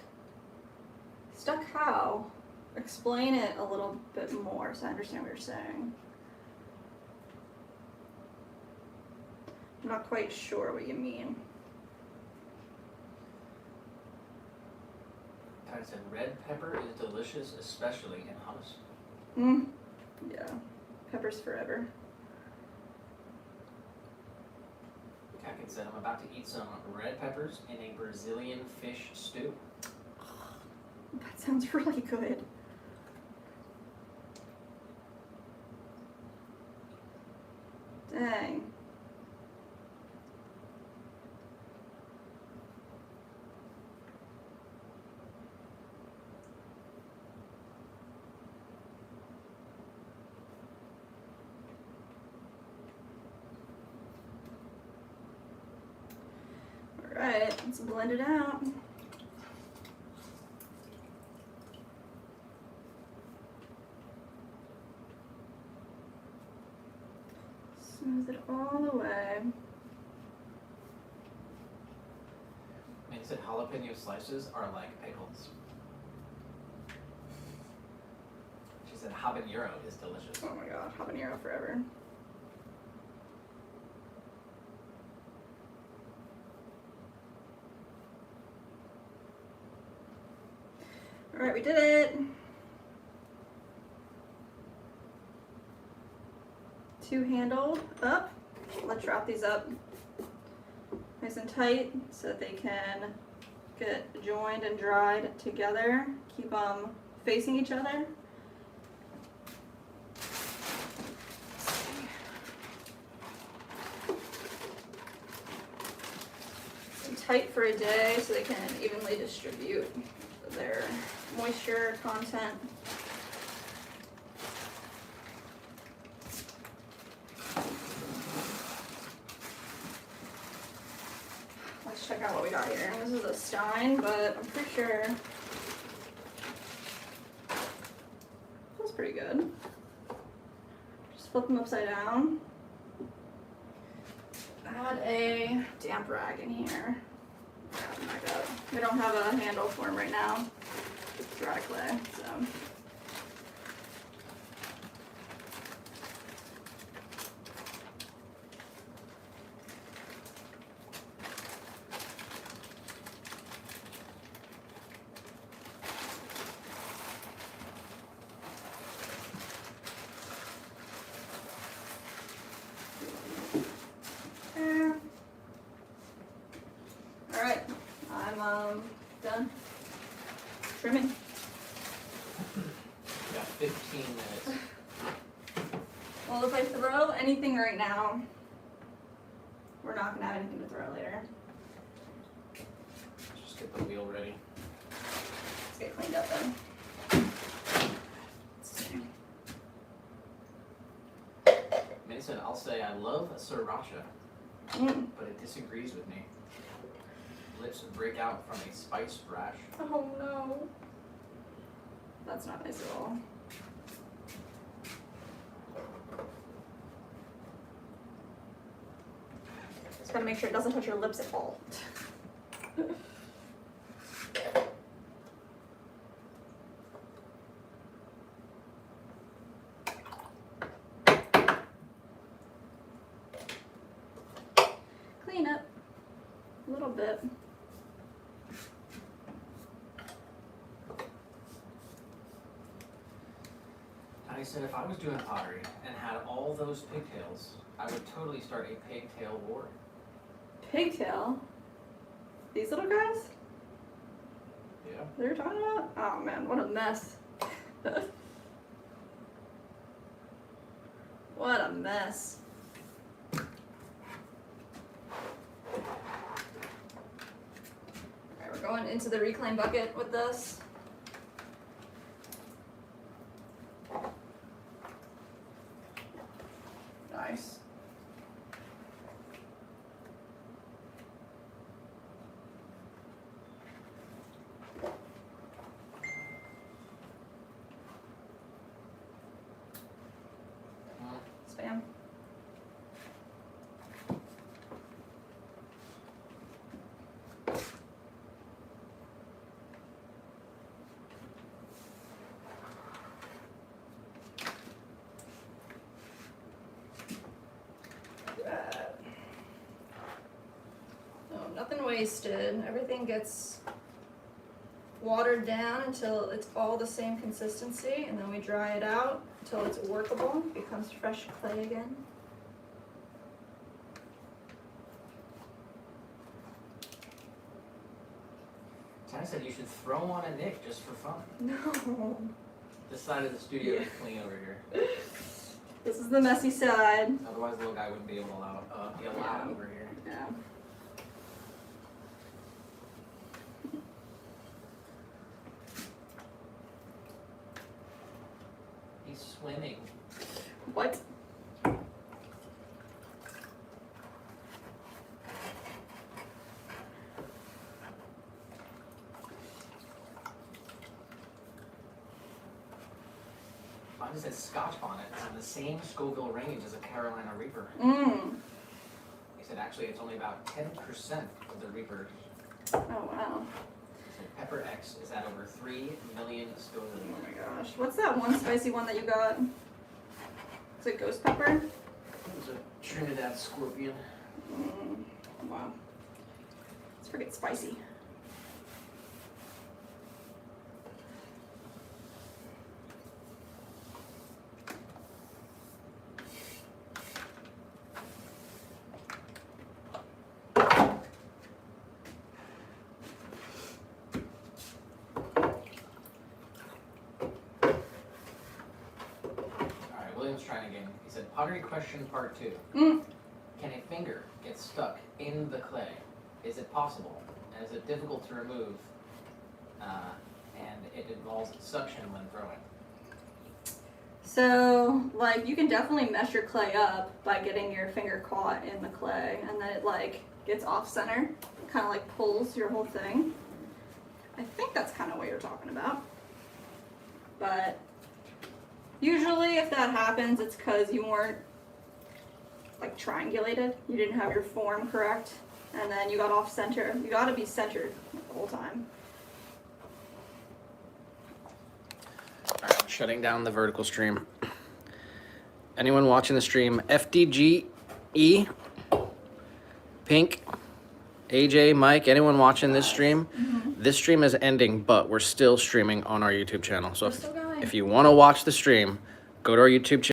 Stuck how? Explain it a little bit more so I understand what you're saying. I'm not quite sure what you mean. Ty said, red pepper is delicious, especially in hummus. Yeah. Peppers forever. Kakin said, I'm about to eat some red peppers in a Brazilian fish stew. That sounds really good. Dang. Alright, let's blend it out. Smooth it all the way. And he said jalapeno slices are like pickles. She said habanero is delicious. Oh my god, habanero forever. Alright, we did it. Two-handled up. Let's wrap these up nice and tight so that they can get joined and dried together. Keep them facing each other. And tight for a day so they can evenly distribute their moisture content. out what we got here. This is a Stein, but I'm pretty sure feels pretty good. Just flip them upside down. Add a damp rag in here. Oh my god. We don't have a handle for them right now. It's dry clay, so. Alright, I'm done trimming. Got 15 minutes. Well, if I throw anything right now, we're not gonna have anything to throw later. Just get the wheel ready. Let's get cleaned up then. Mason, I'll say I love sriracha, Mm. but it disagrees with me. Lips break out from a spice rash. Oh no. That's not nice at all. Just gotta make sure it doesn't touch your lips at all. Clean up a little bit. I said if I was doing pottery and had all those pigtails, I would totally start a pigtail war. Pigtail? These little guys? Yeah. They're talking about? Oh man, what a mess. What a mess. Alright, we're going into the reclaim bucket with this. Nice. Spam. No, nothing wasted. Everything gets watered down until it's all the same consistency, and then we dry it out until it's workable, becomes fresh clay again. Tana said you should throw on a Nick just for fun. No. This side of the studio is clean over here. This is the messy side. Otherwise, the little guy wouldn't be able to be allowed over here. Yeah. He's swimming. What? Mine says Scotch bonnet. It's in the same Scoville range as a Carolina Reaper. Mmm. He said actually it's only about 10% of the Reaper. Oh wow. He said Pepper X is at over 3 million Scoville. Oh my gosh. What's that one spicy one that you got? Is it ghost pepper? It was a Trinidad Scorpion. Wow. Let's forget spicy. Alright, William's trying again. He said pottery question part 2. Can a finger get stuck in the clay? Is it possible? And is it difficult to remove? And it involves suction when throwing. So, like, you can definitely mess your clay up by getting your finger caught in the clay, and then it, like, gets off center. Kind of like pulls your whole thing. I think that's kind of what you're talking about. But usually if that happens, it's because you weren't like triangulated. You didn't have your form correct. And then you got off center. You got to be centered the whole time. All right, shutting down the vertical stream. Anyone watching the stream, FDGE, Pink, AJ, Mike, anyone watching this stream? This stream is ending, but we're still streaming on our YouTube channel. So We're still going. if you want to watch the stream, go to our YouTube channel.